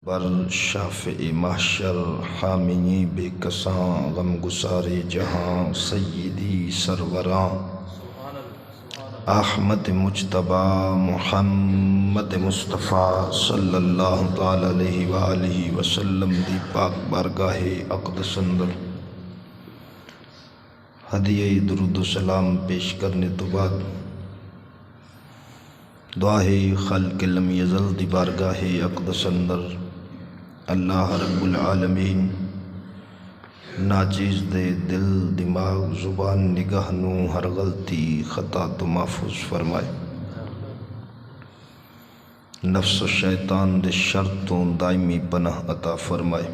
بر شافع محشر حامی بے کساں غم گسار جہاں سیدی سروراں احمد مجتبی محمد مصطفیٰ صلی اللہ تعالی علیہ وآلہ وسلم دی پاک بارگاہ اقدس اندر ہدیہ درود و سلام پیش کرنے تو بعد دعا ہے خلق لم یزل دی بارگاہ اقدس اندر اللہ رب العالمین ناچیز دے دل دماغ زبان نگاہ نو ہر غلطی خطا تو محفوظ فرمائے، نفس و شیطان دے شرطوں دائمی پناہ عطا فرمائے،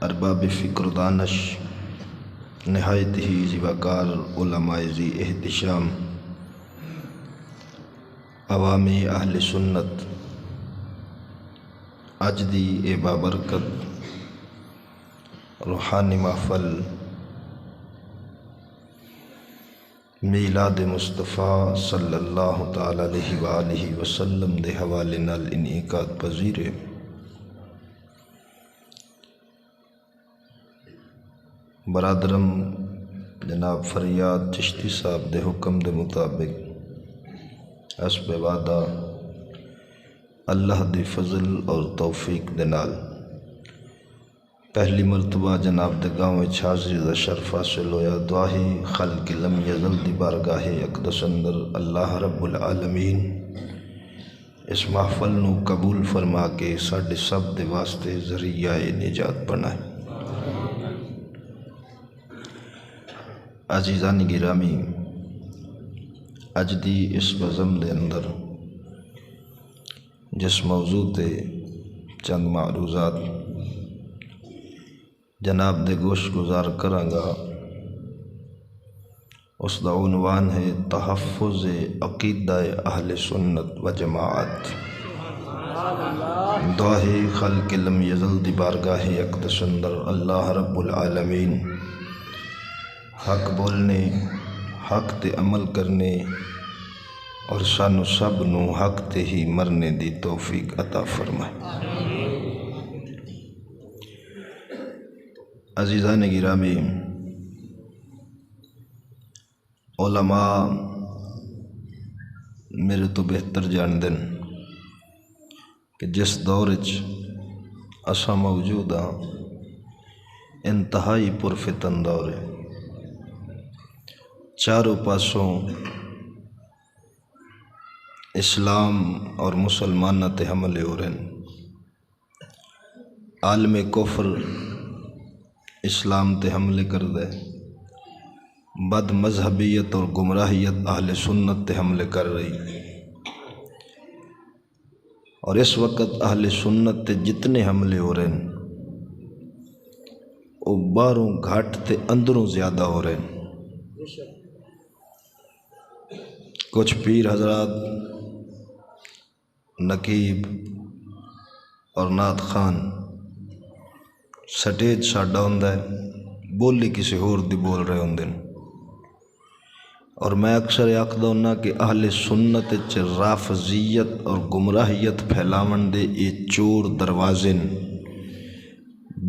ارباب فکر دانش نہایت ہی زیباکار علماء ذی احتشام عوامی اہل سنت اج دی اے بابرکت روحانی محفل میلاد مصطفیٰ صلی اللہ تعالی علیہ وآلہ وسلم دے حوالے نال انعقاد پذیر ہے۔ برادرم جناب فریاد چشتی صاحب دے حکم دے مطابق حسب وعدہ اللہ دی فضل اور توفیق دے نال پہلی مرتبہ جناب دے گاؤں حاضری دا شرف حاصل ہویا۔ دعا ہے خلق لم یزل دی بارگاہ اقدس اندر اللہ رب العالمین اس محفل نو قبول فرما کے ساڈے سب دے واسطے ذریعہ نجات بنائے۔ عزیزان گرامی، اج دی اس بزم دے اندر جس موضوع تے چند معروضات جناب دے گوش گزار کرانگا اس دا عنوان ہے تحفظ عقیدہ اہل سنت و جماعت۔ دعا ہے خلق لم یزل دی بارگاہ اقدس اندر اللہ رب العالمین حق بولنے، حق تے عمل کرنے اور سانو سب نو حق تے ہی مرنے دی توفیق عطا فرمائے۔ عزیزان گرامی، علماء میرے تو بہتر جان دن کہ جس دور اساں موجود ہاں انتہائی پرفتن دور ہے، چاروں پاسوں اسلام اور مسلمانہ تے حملے ہو رہے ہیں، عالم کفر اسلام تے حملے کر دے، بد مذہبیت اور گمراہیت اہل سنت تے حملے کر رہی، اور اس وقت اہل سنت تے جتنے حملے ہو رہے ہیں وہ باہروں گھاٹ تے اندروں زیادہ ہو رہے ہیں۔ کچھ پیر حضرات، نقیب اور نعت خان سٹیج ساڈا ہوندا ہے، بولی کسی ہور دی بول رہے ہوندے ہیں، اور میں اکثر آکھدا ہوندا کہ اہل سنت وچ رافضیت اور گمراہیت پھیلاون دے یہ چور دروازے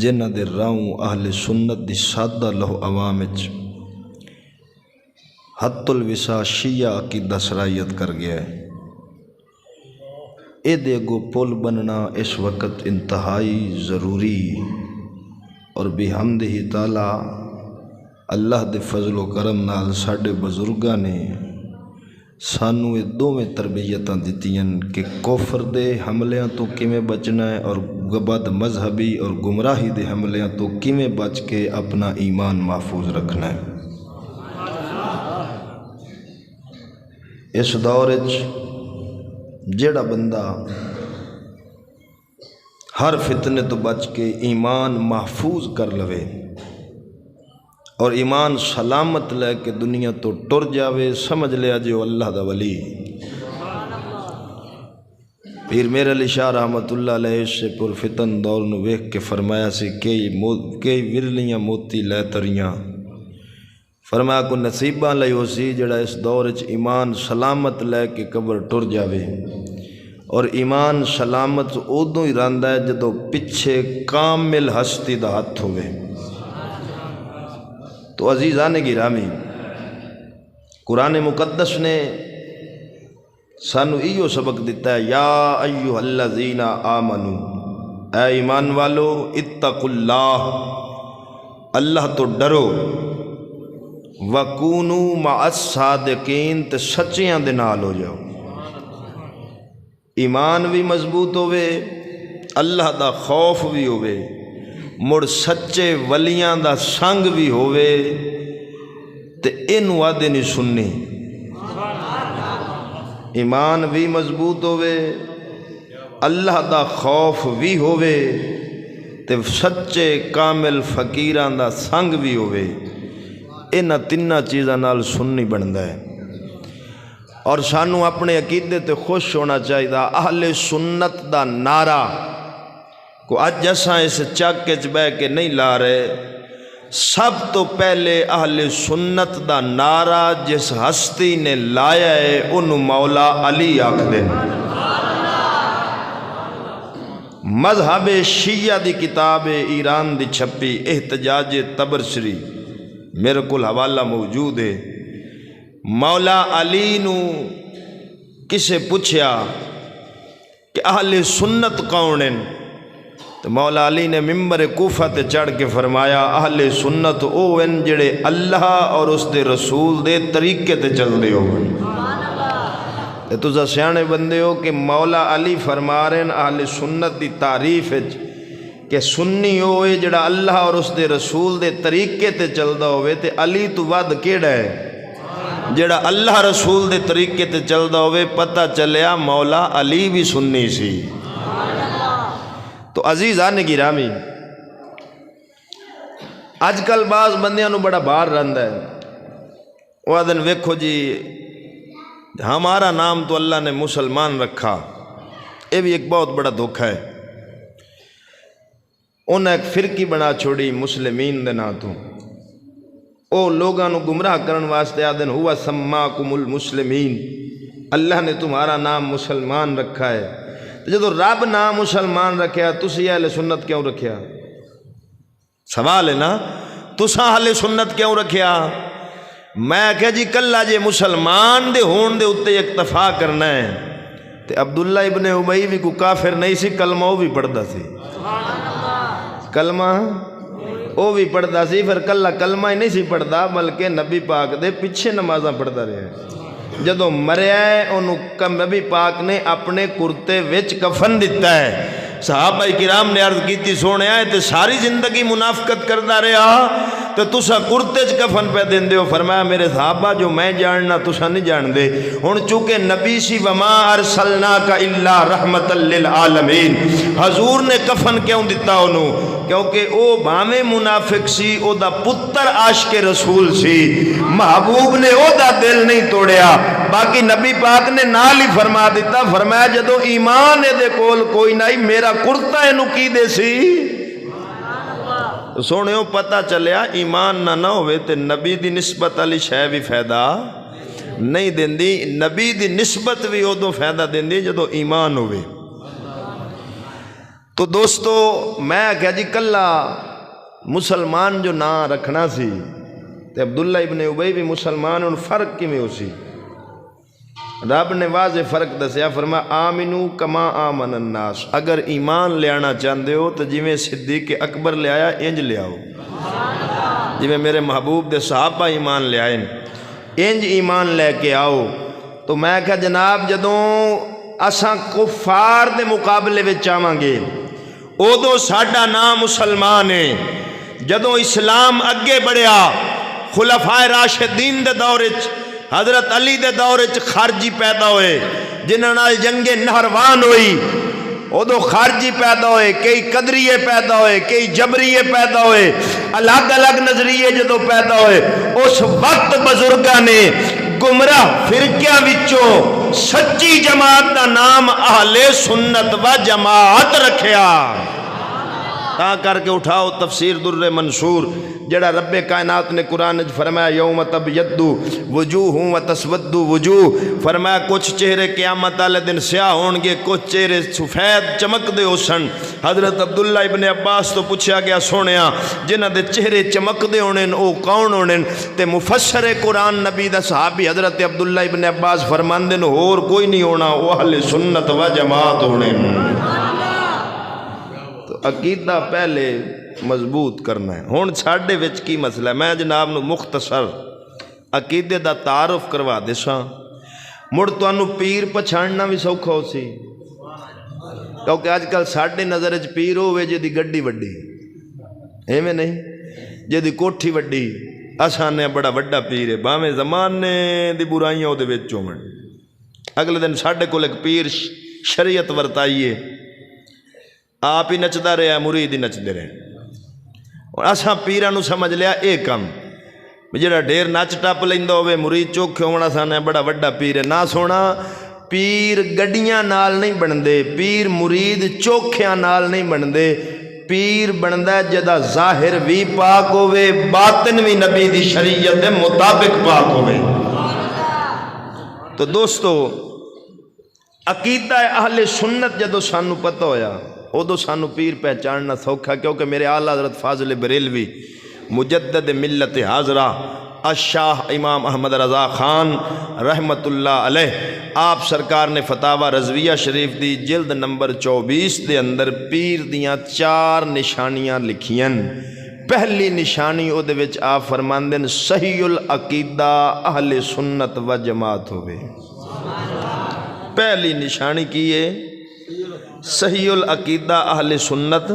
جنہ دے راہوں اہل سنت دی سادہ لہو عوام وچ حت الوسا شیعہ عقیدہ سرایت کر گیا ہے۔ اے دے گو پل بننا اس وقت انتہائی ضروری، اور بحمدہ تعالی اللہ دے فضل و کرم نال ساڈے بزرگاں نے سانو یہ دوویں تربیتاں دتیاں کہ کفر دے حملیاں تو کیویں بچنا ہے اور بد مذہبی اور گمراہی دے حملیاں تو کیویں بچ کے اپنا ایمان محفوظ رکھنا ہے۔ اس دور جیڑا بندہ ہر فتنے تو بچ کے ایمان محفوظ کر لوے اور ایمان سلامت لے کے دنیا تو ٹر جاوے، سمجھ لیا جو اللہ دا ولی۔ پیر میر علی شاہ رحمت اللہ علیہ سے پرفتن دور نو ویکھ کے فرمایا سی کئی ورلیاں موتی لے تریاں، فرمایا کو نصیباں لئی ہو سی جڑا اس دور ایمان سلامت لے کے قبر ٹر جاوے، اور ایمان سلامت ادوں ہی رہندا ہے جدوں پچھے کامل ہستی دا ہاتھ ہوئے۔ تو عزیزان گرامی، قرآن مقدس نے سانو ایو سبق دیتا ہے، یا ایھا الذین آمنو، اے ایمان والو، اتقوا اللہ، اللہ تو ڈرو، وکونوا مع الصادقین، تے سچیاں دے نال ہو جاؤ۔ ایمان بھی مضبوط ہوئے، اللہ دا خوف بھی ہوئے، مڑ سچے ولیاں دا سنگ بھی ہوئے، تے ان وعدے نہیں سننی۔ ایمان بھی مضبوط ہوئے، اللہ دا خوف بھی ہوئے، تے سچے کامل فقیران دا سنگ بھی ہوئے، انہاں تیناں چیزاں نال سننی بندا ہے۔ اور سانو اپنے عقیدے تے خوش ہونا چاہیے۔ اہل سنت دا نعرہ کو اج اساں اس چک وچ بہ کے نہیں لا رہے، سب تو پہلے اہل سنت دا نعرہ جس ہستی نے لایا ہے انہوں مولا علی آکھدے ہیں۔ مذہب شیعہ دی کتاب ایران دی چھپی احتجاج تبرسری، میرے کول حوالہ موجود ہے۔ مولا علی نو کسے پوچھیا کہ اہل سنت کون ہیں، تو مولا علی نے ممبر کوفہ تے چڑھ کے فرمایا، اہل سنت او ہیں جڑے اللہ اور اس دے رسول دے طریقے تے چل دے ہو۔ تسا سیانے بندے ہو کہ مولا علی فرما رہے ہیں اہل سنت دی تعریف ہے کہ سنی ہوئے جڑا اللہ اور اس دے رسول دے طریقے تے چلدا ہوئے، تے علی تو ود کیڑا ہے جڑا اللہ رسول دے طریقے تے چلدا ہوئے۔ پتہ چلیا مولا علی بھی سنی سی۔ تو عزیزان گرامی، اج کل بعض بندیاں نو بڑا بار رہندا ہے، وہ دن ویکھو جی ہمارا نام تو اللہ نے مسلمان رکھا، یہ بھی ایک بہت بڑا دھوکا ہے۔ انہیں ایک فرقی بنا چھوڑی مسلمین دے نا تو، او لوگاں نو گمراہ کرن واسطے آدن ہوا سماکم المسلمین، اللہ نے تمہارا نام مسلمان رکھا ہے۔ جدو رب نام مسلمان رکھیا تسی اہل سنت کیوں رکھیا؟ سوال ہے نا، تساں اہل سنت کیوں رکھیا؟ میں کہا جی کلہ جے مسلمان دے ہون دے اتے اکتفا کرنا ہے، تے عبداللہ ابن ابی بھی کو کافر نہیں سی، کلمہ وہ بھی پڑھدا سی، کلمہ وہ بھی پڑھدا سی، پھر کلہ کلمہ ہی نہیں سی پڑھدا بلکہ نبی پاک دے پیچھے نمازاں پڑھدا رہے۔ جدو مریا ہے انہوں نبی پاک نے اپنے کرتے وچ کفن دیتا ہے۔ صحابہ کرام نے عرض کی تھی سونے آئے تے ساری زندگی منافقت کردا رہا تو تسا کرتے چ کفن پہ دین دے ہو۔ فرمایا میرے صحابہ جو میں جاننا تسا نہیں جان دے۔ ہن چونکہ نبی سی وما ارسلناک الا رحمت للعالمین، حضور نے کفن کیوں دیتا انہوں؟ کیونکہ او بھاویں منافق سی، او دا پتر عاشق رسول سی، محبوب نے او دا دل نہیں توڑیا۔ باقی نبی پاک نے نال ہی فرما دیتا، فرمایا جدو ایمان دے کول کوئی نہیں میرا کرتا اینو کی دے سی۔ سونے ہو پتہ چلیا ایمان نہ ہوئے تے نبی دی نسبت علی شے بھی فائدہ نہیں دیندی، نبی دی نسبت بھی ادو فائدہ دیندی جدو ایمان ہوئے۔ تو دوستو میں کہا جی کلہ مسلمان جو نا رکھنا سی تے عبداللہ ابن ابی بھی مسلمان، ان فرق کی میں ہو سی؟ رب نے واضح فرق دسیا، فرما آمنو کما آمن الناس، اگر ایمان لے آنا چاہتے ہو تو جویں صدیق اکبر لے آیا انج لے آؤ، جویں میرے محبوب دے صحابہ ایمان لے آئے انج ایمان لے کے آؤ۔ تو میں کہا جناب جدوں اساں کفار دے مقابلے میں چاہاں گے ادو ساڈا نام مسلمان ہے۔ جدوں اسلام اگے بڑھیا خلفائے راشدین دے دور وچ، حضرت علی دے دور وچ خارجی پیدا ہوئے جنہاں نال جنگ نہروان ہوئی، ادو خارجی پیدا ہوئے، کئی قدریے پیدا ہوئے، کئی جبریے پیدا ہوئے، الگ الگ نظریے جدو پیدا ہوئے، اس وقت بزرگاں نے گمراہ فرقیاں وچوں سچی جماعت دا نام اہل سنت و جماعت رکھیا۔ تا کر کے اٹھاؤ تفسیر در منصور جڑا رب کائنات نے قرآن فرمایا یوم تبیض وجوہ و تسود وجوہ، فرمایا کچھ چہرے قیامت والے دن سیاہ ہون گے، کچھ چہرے سفید چمک دے ہوسن۔ حضرت عبداللہ ابن عباس تو پوچھا گیا سونیا جنہ دے چہرے چمک دے ہونے او کون ہونے؟ تے مفسر قرآن نبی دا صحابی حضرت عبداللہ ابن عباس فرماندے نے اور کوئی نہیں ہونا، وہ اہل سنت و جماعت ہونے۔ تو عقیدہ پہلے مضبوط کرنا ہے۔ ہون ساڈے وچ کی مسئلہ ہے، میں جناب نو مختصر عقیدے دا تعارف کروا دیساں، مڑ تانوں پیر پچھاننا بھی سوکھا ہو سی، کیونکہ آج کل ساڈے نظر وچ پیر ہوئے جے دی گڈی وڈی، ایویں نہیں جے دی کوٹھی وڈی، اساں نے بڑا وڈا پیر ہے، باویں زمانے دی برائیاں او دے وچ ہون۔ اگلے دن ساڈے کول ایک پیر شریعت ورتائیے، آپ ہی نچدا رہا، مرید ہی نچدے رہے، اور اساں پیراں نو سمجھ لیا اے کم جڑا ڈھیر نچ ٹپ لیندا ہوے مرید چوکھے ہونا سانے بڑا وڈا پیر ہے۔ نہ سونا، پیر گڈیاں نال نہیں بندے، پیر مرید چوکھیاں نال نہیں بندے، پیر بندا ہے جدا ظاہر بھی پاک ہوے، باطن بھی نبی دی شریعت دے مطابق پاک ہوے۔ تو دوستو عقیدہ اہل سنت جدو سانو پتہ ہویا ادو سانو پیر پہچاننا سوکھا، کیونکہ میرے اعلیٰ حضرت فاضل بریلوی مجدد ملت حاضرہ الشاہ امام احمد رضا خان رحمت اللہ علیہ، آپ سرکار نے فتاوی رضویہ شریف دی جلد نمبر 24 دے اندر پیر دیاں 4 نشانیاں لکھیاں۔ پہلی نشانی او دے وچ آپ فرماندن صحیح العقیدہ اہل سنت و جماعت ہوئے۔ پہلی نشانی کی ہے صحیح العقیدہ اہل سنت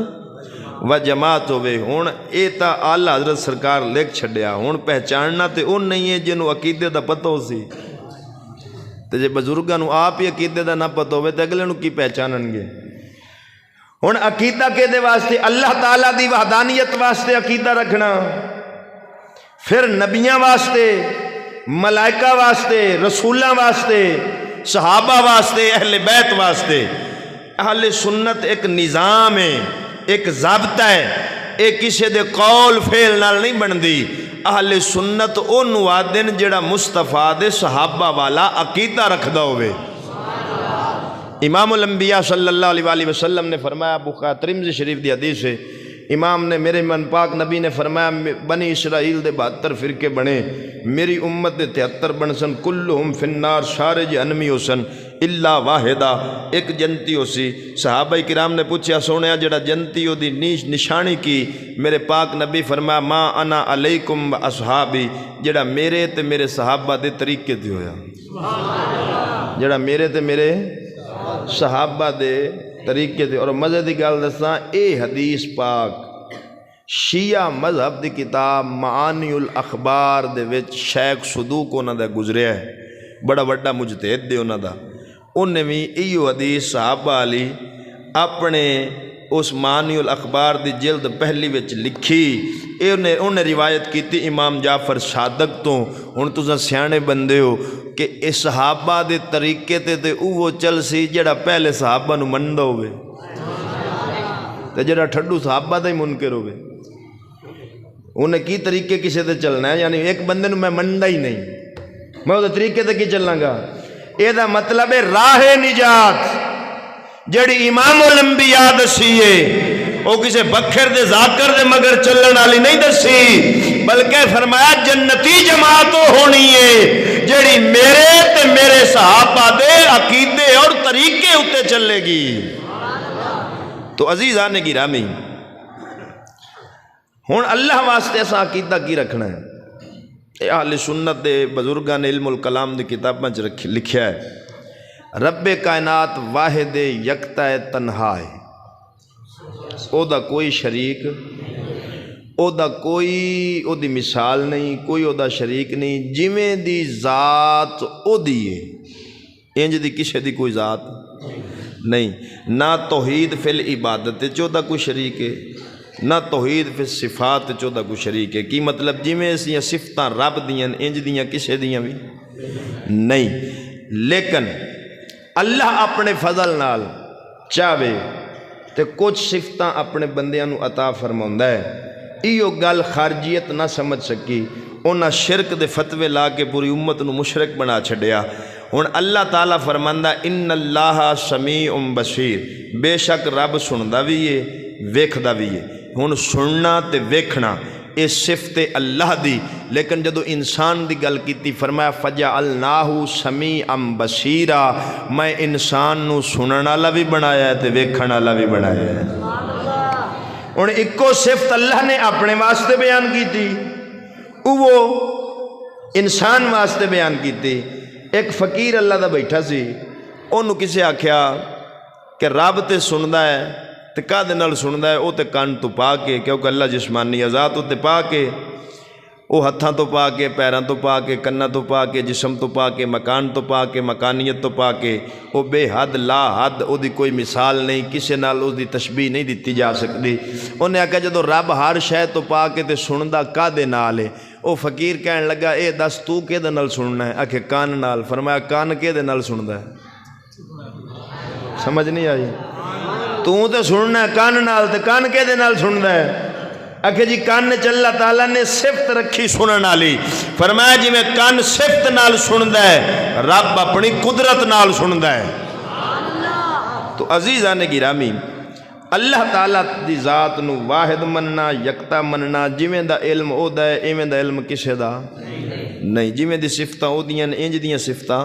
و جماعت ہوئے۔ ہون اے تا اعلیٰ حضرت سرکار لکھ چھڑیا، ہون پہچاننا تے ان نہیں ہے جنہوں عقیدے دا پتہ ہو سی، تے جے بزرگاں نو آپ ہی عقیدے دا نہ پتہ ہوئے تے اگلے نو کی پہچانن گے؟ ہون عقیدہ کے دے واسطے اللہ تعالیٰ دی وحدانیت واسطے عقیدہ رکھنا، پھر نبیاں واسطے، ملائکہ واسطے، رسولاں واسطے، صحابہ واسطے، اہل بیت واسطے۔ اہل سنت ایک نظام ہے، ایک ضابطہ ہے، ایک کسی دے قول فعل نال نہیں بندی۔ اہل سنت اون وادن جڑا مصطفیٰ دے صحابہ والا عقیدہ رکھدا ہوئے۔ امام الانبیاء صلی اللہ علیہ وآلہ وسلم نے فرمایا، بخاری ترمذی شریف دی حدیث ہے، امام نے میرے من پاک نبی نے فرمایا بنی اسرائیل دے 72 فرقے بنے، میری امت دے 73 بنسن، کلہم فی النار، سارے جہنمی ہوسن الا واحدہ، ایک جنتی ہو سی۔ صحابہ کرام نے پوچھا سونیا جڑا جنتی ہو دی نشانی کی؟ میرے پاک نبی فرمایا ما انا علیکم و اصحابی، جڑا میرے تے میرے صحابہ دے طریقے تے ہویا، جڑا میرے تے میرے صحابہ دے طریقے دے۔ اور مزے دی گل دساں، اے حدیث پاک شیعہ مذہب دی کتاب معانی الاخبار دے وچ شیخ صدوق انہاں دا گزریا ہے، بڑا وڈا مجتہد دے انہاں دا، انہیں بھی ایو حدیث صحابہ علی اپنے اس معانی الاخبار دی جلد پہلی وچ لکھی، انہیں روایت کیتی امام جعفر صادق تو۔ ہن تساں سیانے بندے ہو کہ اس صحابہ دے طریقے تے اوہ چل سی جڑا پہلے صحابہ نو مندا ہوئے، تے جڑا ٹھڈو صحابہ دا ہی منکر ہوئے، انہیں کی طریقے کسے تے چلنا ہے؟ یعنی ایک بندے نو میں مندا ہی نہیں، میں وہ طریقے تے کی چلنا گا؟ اے دا مطلب ہے راہ نجات جڑی امام الانبیاء دسیے وہ کسے بکھر دے ذاکر دے مگر چلن والی نہیں دسی، بلکہ فرمایا جنتی جماعت ہونی ہے جڑی میرے تے میرے صحابہ دے عقیدے اور طریقے اتے چلے گی۔ تو عزیزان گرامی، ہن اللہ واسطے اساں عقیدہ کی رکھنا ہے؟ اے اہل سنت دے بزرگان علم الکلام دی کتاباں چ لکھیا ہے، رب کائنات واحد یکتا تنہا ہے، او دا کوئی شریک، او دا کوئی او دی مثال نہیں، کوئی او دا شریک نہیں، جویں دی ذات او دی ہے انج دی کسے دی کوئی ذات نہیں، نہ توحید فی العبادت چو دا کوئی شریک ہے، نہ توحید فی صفات چو دا کوئی شریک ہے۔ کی مطلب جویں اسیاں صفتاں رب دیاں انج دیاں کسے دیاں بھی نہیں، لیکن اللہ اپنے فضل نال چاہے تے کچھ صفتاں اپنے بندیاں نو عطا فرماوندا ہے، ایو گل خارجیت نہ سمجھ سکی، انہاں شرک دے فتوے لا کے پوری امت نو مشرک بنا چھڈیا۔ ہن اللہ تعالیٰ فرماندا ان اللہ سمیع بصیر، بے شک رب سندا بھی ہے ویکھدا بھی ہے۔ ہن سننا تے ویکھنا اے صفت اللہ دی، لیکن جدو انسان دی گل کیتی فرمایا فجعلناہ سمیعا بصیرا، میں انسان نو سنن والا بھی بنایا ہے تے ویکھن والا بھی بنایا ہے۔ ہن اکو صفت اللہ نے اپنے واسطے بیان کیتی، وہ انسان واسطے بیان کیتی۔ ایک فقیر اللہ دا بیٹھا سی، انہوں کسے آکھیا کہ رب تے سندا ہے تے کدے نال سندا ہے؟ او تے کان تو پا کے، کیونکہ اللہ جسمانی اعضاء تو تے پا کے، او ہتھاں تو پا کے، پیراں تو پا کے، کناں تو پا کے، جسم تو پا کے، مکان تو پا کے، مکانیت تو پا کے، او بے حد لا حد، او دی کوئی مثال نہیں، کسے نال اس دی تشبیہ نہیں دتی جا سکتی۔ انہیں آکھیا جدو رب ہر شے تو پا کے تے سندا کدے نال ہے؟ او فقیر کہن لگا اے دس تو کدے نال سننا ہے؟ آکھے کان نال۔ فرمایا کان کدے نال سندا ہے؟ سمجھ نہیں آئی؟ تو تے سننا ہے کان نال، تے کان کدے نال سندا ہے؟ آکھے جی کان چ اللہ تعالیٰ نے صفت رکھی سنن والی۔ فرمایا جی میں کان صفت نال سندا ہے، رب اپنی قدرت نال سندا ہے۔ تو عزیزان گرامی، اللہ تعالیٰ دی ذات نو واحد مننا، یکتا مننا، جویں دا علم او دا ہے ایویں دا علم کسے دا نہیں، جویں دی صفتاں او دیاں انج دیاں صفتاں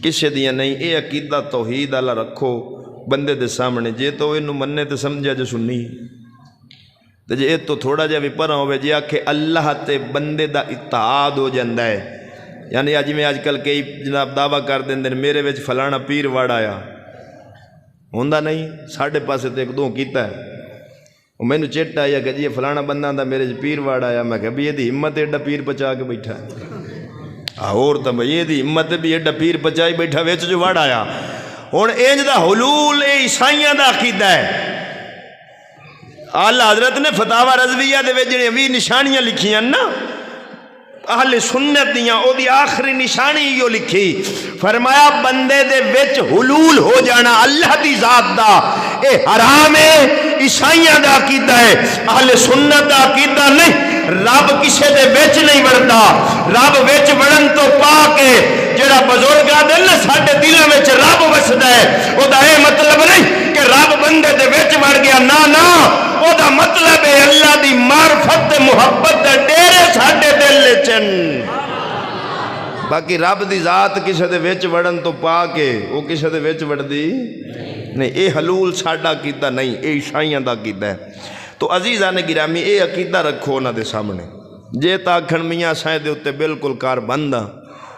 کسے دیاں نہیں۔ اے عقیدہ توحید والا رکھو بندے دے سامنے، جے تو اینو مننے تے سمجھا جو سنی، تے جے تو تھوڑا جا بھی پرا ہوئے جے آکھے اللہ تے بندے دا اتحاد ہو جاندا ہے۔ یعنی اج میں آج کل کئی جناب دعویٰ کر دیندے میرے وچ فلانا پیر وڑ آیا، ہوندا نہیں، ساڈے پاسے تے ایک دو کیتا ہے، مینو چیٹ آیا کہ جی فلانا بندہ دا میرے پیر وڑ آیا، میں کہ بھی یہ ہمت ایڈا پیر پچا کے بیٹھا ہے، اور تو بھائی یہ ہمت بھی ایڈا پیر پچائی بیٹھا وچ جو وڑ آیا۔ ہن انج دا حلول اے عیسائیاں دا عقیدہ ہے۔ اعلی حضرت نے فتاوی رضویہ دے وچ جڑی 20 نشانیاں لکھیاں نا اہل سنت دیاں، او دی آخری نشانی یو لکھی، فرمایا بندے دے وچ حلول ہو جانا اللہ دی ذات دا اے حرام ہے، عیسائیاں دا عقیدہ ہے، اہل سنت دا عقیدہ نہیں۔ رب کسے دے وچ نہیں وڑدا، رب وچ وڑن تو پا کے جڑا بزرگ آدھے نا ساڈے دلاں وچ رب وسدا ہے، او دا اے مطلب نہیں کہ رب بندے دے وچ وڑ گیا، نا نا، او دا مطلب ہے اللہ دی معرفت تے محبت دے ڈیرے ساڈے دل چن۔ باقی رب دی ذات کسے دے وچ وڑن تو پا کے او کسے دے وچ وڑدی نہیں، اے حلول ساڈا عقیدہ نہیں، اے عیسائیاں دا عقیدہ ہے۔ تو عزیزان گرامی اے عقیدہ رکھو انہاں دے سامنے، جے تاکھن میاں سائیں دے اتے بالکل کار بندہ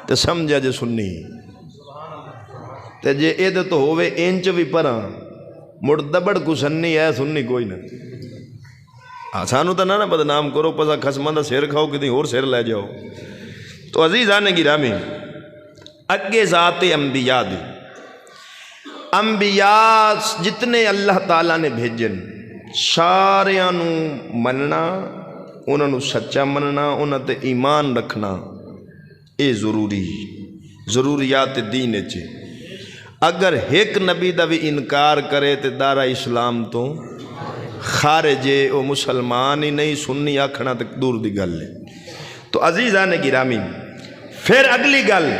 تے سمجھا جے سنی، تے جے اے دے تو ہوئے انچ بھی پرا مڑ دبڑ کو سنی ہے سنی کوئی نہ، سانو تا نہ بدنام کرو، پسا خسمہ دا سیر کھاؤ کدھی اور سیر لے جاؤ۔ تو عزیزان گرامی اگے ذات انبیاء دی، انبیاء جتنے اللہ تعالیٰ نے بھیجن ساریاں نو مننا، انہاں نو سچا مننا، انہاں تے ایمان رکھنا، اے ضروریات دین چے۔ اگر ایک نبی دا بھی انکار کرے تے دارا اسلام تو خارج ہے، او مسلمان ہی نہیں، سنی آکھنا تے دور دی گل ہے۔ تو عزیزان گرامی پھر اگلی گل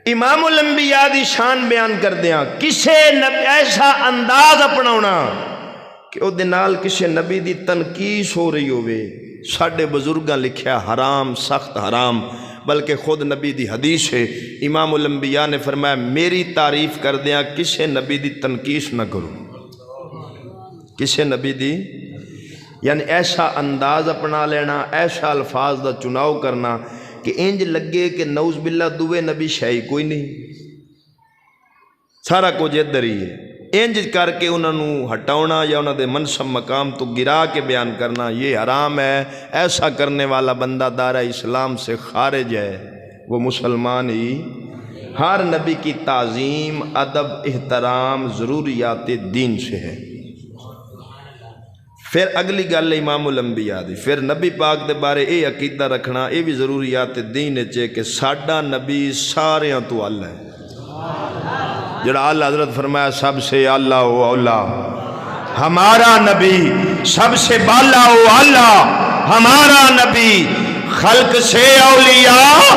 امام الانبیاء دی شان بیان کر دیاں، کسے ایسا انداز اپناونا کہ او دے نال کسے نبی دی تنقیص ہو رہی ہوئے، ساڈے بزرگاں لکھیا حرام، سخت حرام، بلکہ خود نبی دی حدیث ہے، امام الانبیاء نے فرمایا میری تعریف کر دیاں کسے نبی دی تنقیص نہ کرو، کسے نبی دی، یعنی ایسا انداز اپنا لینا، ایسا الفاظ دا چناؤ کرنا کہ انج لگے کہ نعوذ باللہ دوے نبی شاہی کوئی نہیں، سارا کچھ ادھر ہی ہے، انج کر کے انہوں نے ہٹاؤنا یا انہوں دے منصب مقام تو گرا کے بیان کرنا یہ حرام ہے۔ ایسا کرنے والا بندہ دارہ اسلام سے خارج ہے، وہ مسلمان ہی۔ ہر نبی کی تعظیم، ادب، احترام ضروریات دین سے ہے۔ پھر اگلی گل امام الانبیاء دی، پھر نبی پاک دے بارے اے عقیدہ رکھنا، اے بھی ضروریات دین ہے کہ ساڈا نبی ساریاں تو اللہ ہے، جڑا اللہ حضرت فرمایا سب سے اللہ و اولا، ہمارا نبی سب سے بالا و اعلی، ہمارا نبی خلق سے اولیاء،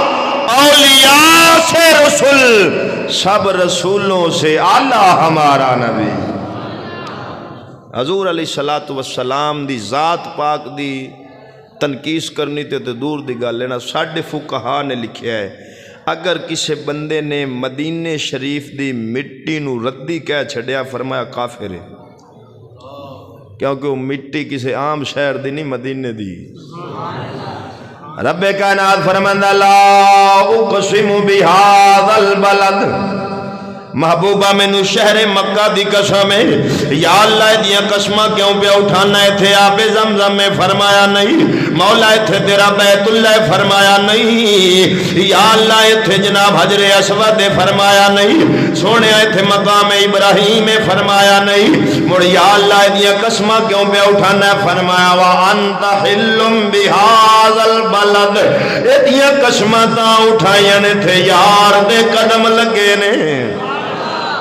اولیاء سے رسول، سب رسولوں سے اعلی ہمارا نبی۔ حضور علیہ الصلوۃ والسلام دی ذات پاک دی تنقیس کرنی تے دور دی گل ہے نا۔ ساڈے فقہا نے لکھیا ہے اگر کسی بندے نے مدینے شریف دی مٹی نو ردی کہہ چھڑیا، فرمایا کافر ہے، کیونکہ وہ مٹی کسی عام شہر دی نہیں، مدینے دی۔ رب کائنات فرماندا لا اقسم بہذا البلد، محبوبہ مینوں شہر مکہ دی قسم ہے، یا اللہ دیاں قسماں کیوں پہ اٹھانا ہے؟ تھے آب زمزم میں فرمایا نہیں، مولا تھے تیرا بیت اللہ فرمایا نہیں، یا اللہ تھے جناب حجر اسود فرمایا نہیں، سونے تھے مقام ابراہیم فرمایا نہیں، مڑ یا اللہ دیاں قسماں کیوں پہ اٹھانا ہے؟ فرمایا وانت حل بہذا البلد، اے دیاں قسماں تا اٹھائیاں نے تھے یار دے قدم لگے نے،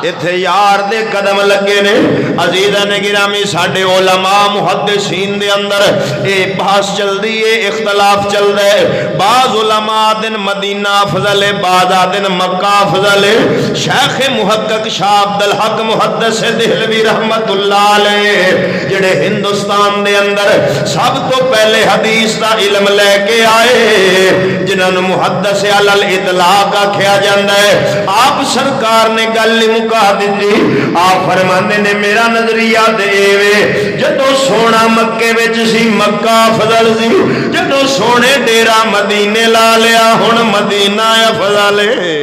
اتھے یار دے قدم لگے نے۔ عزیزاں نے گرامی ساڈے علماء محدثین دے اندر اے بحث چل دی ہے، اختلاف چل رہا ہے، بعض علماء دن مدینہ افضل ہے، بعض دن مکہ افضل ہے۔ شیخ محقق شاہ عبدالحق محدث دہلوی رحمت اللہ علیہ جڑے ہندوستان دے اندر سب تو پہلے حدیث دا علم لے کے آئے، جنہاں نوں محدث علی الاطلاق آکھیا جاندا ہے، آپ سرکار نے گل مکا دیتی۔ آپ فرماندے نے میرا نظریہ دے وے جدو سونا مکے وچ سی مکہ افضل سی، جدو سونے ڈیرا مدینے لا لیا ہن مدینہ افضل ہے۔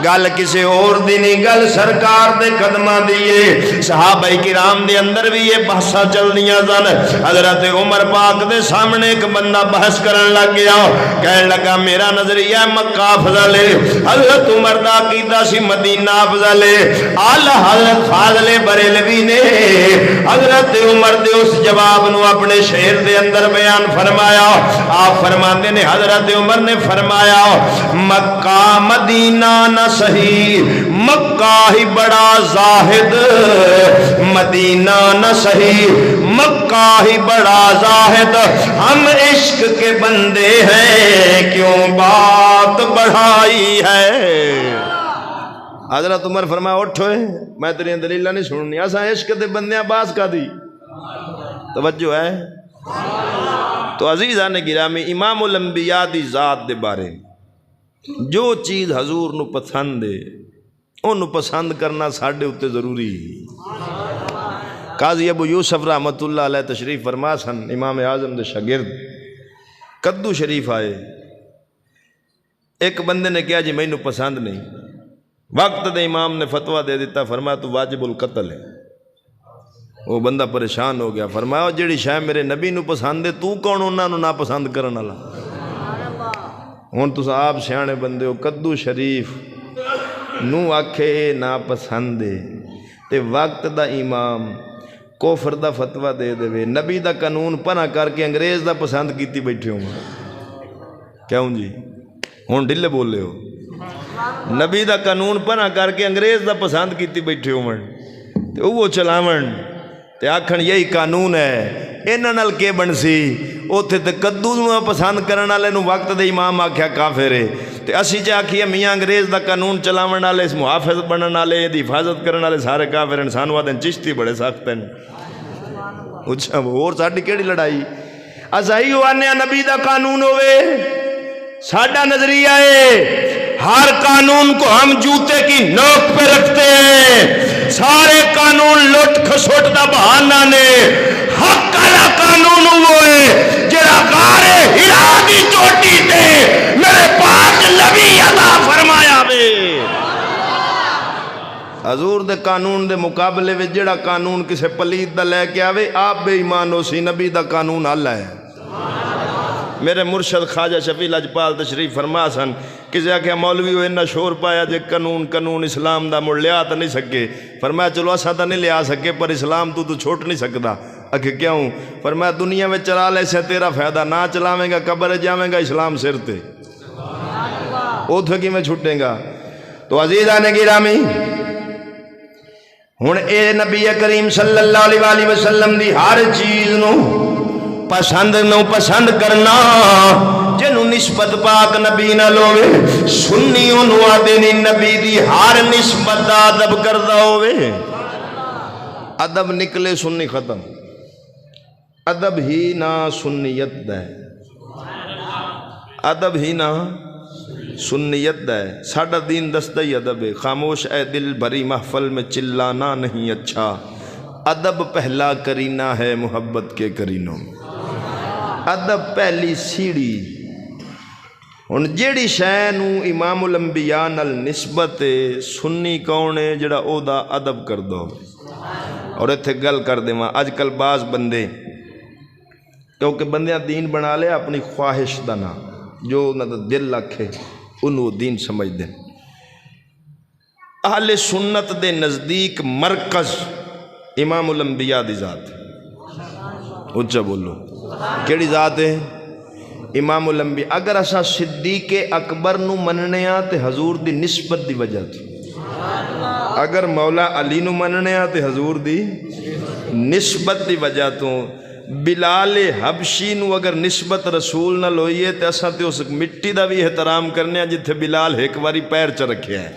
گل کسی اور دی نہیں، گل سرکار دے قدماں دیئے۔ صحابہ کرام دے اندر بھی یہ بحثاں چل دیاں سن۔ حضرت عمر پاک دے سامنے ایک بندہ بحث کرن لگ گیا، کہنے لگا میرا نظریہ مکہ افضل ہے، حضرت عمر دا عقیدہ سی مدینہ افضل ہے۔ اعلی حضرت فاضل بریلوی نے حضرت عمر دے اس جواب نو اپنے شعر دے اندر بیان فرمایا۔ آپ فرماتے نے حضرت عمر نے فرمایا مکہ مدینہ نہ صحیح، مکہ ہی بڑا زاہد، مدینہ نہ صحیح، مکہ ہی بڑا زاہد، ہم عشق کے بندے ہیں کیوں بات بڑھائی ہے۔ حضرت عمر فرمایا اٹھو میں تیری دلیلہ نہیں سننی، اساں عشق دے بندیاں باز کا دی توجہ ہے۔ تو عزیزان گرامی امام الانبیاء دی ذات دے بارے جو چیز حضور نو پسند ہے انہوں پسند کرنا ساڑھے اتے ضروری ہے۔ قاضی ابو یوسف رحمت اللہ علیہ تشریف فرما سن، امام اعظم دے شاگرد، کدو شریف آئے، ایک بندے نے کہا جی میں نو پسند نہیں، وقت دے امام نے فتویٰ دے دیتا، فرمایا تو واجب القتل ہے۔ وہ بندہ پریشان ہو گیا، فرمایا جیڑی شاہ میرے نبی نو پسند ہے تو کون انہاں نو نا پسند کرن والا؟ ہون تو آپ سیانے بندے ہو، کدو شریف نو آکھے نا پسند ہے تے وقت دا امام کفر دا فتویٰ دے دے، نبی دا قانون پناہ کر کے انگریز دا پسند کیتی بیٹھے ہوں کیوں جی؟ ہون ڈلے بولے ہو، نبی دا قانون پناہ کر کے انگریز دا پسند کیتی بیٹھے ہوں تے وہ چلاون تے آکھن یہی قانون ہے، انہاں نال کے بنسی؟ اوتھے تے کدو نو پسند کرن والے نو وقت دے امام آکھیا کافر ہے، تے اسی جے آکھیے میاں انگریز دا قانون چلاون والے، اس محافظ بنن والے، دی حفاظت کرن والے سارے کافر ہیں، سانو آدھے چشتی بڑے سخت ہیں۔ اچھا اور ساڈی کیڑی لڑائی؟ اساں ایو آنے نبی دا قانون ہوئے، ساڈا نظریہ ہے ہر قانون کو ہم جوتے کی نوک پہ رکھتے ہیں، سارے قانون لٹ کھسوٹ دا بہانہ نے، حق والا قانون ہوئے جڑا غار ہرا دی چوٹی تے میرے پاک نبی عطا فرمایا وے۔ حضور دے قانون دے مقابلے وچ جڑا قانون کسے پلید دا لے کے آوے آپ بے ایمان ہو سی، نبی دا قانون اللہ ہے۔ میرے مرشد خواجہ شفیع لاجپال تشریف فرما سن، کسی آکھیا مولوی ہوئے انہا شور پایا جے قانون اسلام دا مڑ لیا تا نہیں سکے، فرمایا چلو اسا تا نہیں لیا سکے پر اسلام تو چھوٹ نہیں سکتا۔ اکھے کیوں؟ فرمایا دنیا میں چلا لے سے تیرا فائدہ، نہ چلاویں گا قبر جاویں گا اسلام سر تے، اوتھے کی میں چھوٹیں گا۔ تو عزیزان گرامی ہن اے نبی کریم صلی اللہ علیہ وآلہ وسلم دی ہر چیز نو پسند کرنا جنو نسبت پاک نبی نہ لوے سنی انہوں آدھے نہیں نبی دی ہر نسبت دا ادب کردہ ہوئے ادب نکلے سنی ختم ادب ہی نہ سنیت دے ادب ہی نہ سنیت دے ساڑھا دین دستہ ہی ادب ہے خاموش اے دل بھری محفل میں چلانا نہیں اچھا ادب پہلا کرینہ ہے محبت کے کرینوں ادب پہلی سیڑھی ہن جیڑی شے نو امام الانبیاء نال نسبت سنی کون ہے جڑا او دا ادب کر دو اور ایتھے گل کر دے ماں آج کل بعض بندے کیونکہ بندیاں دین بنا لے اپنی خواہش دا نا جو نہ دل رکھے انہوں دین سمجھ دیں اہل سنت دے نزدیک مرکز امام الانبیاء دی ذات اچھا بولو کیڑی ذات ہے امام الانبیاء اگر اسا صدیق اکبر نو مننے آ تے حضور دی نسبت دی وجہ تھی اگر مولا علی نو مننے آ تے حضور دی نسبت دی وجہ تو بلال حبشی نو اگر نسبت رسول نہ لوئیے تے اسا تے اس مٹی دا بھی احترام کرنے ہیں جتھے بلال ایک واری پیر چ رکھے ہیں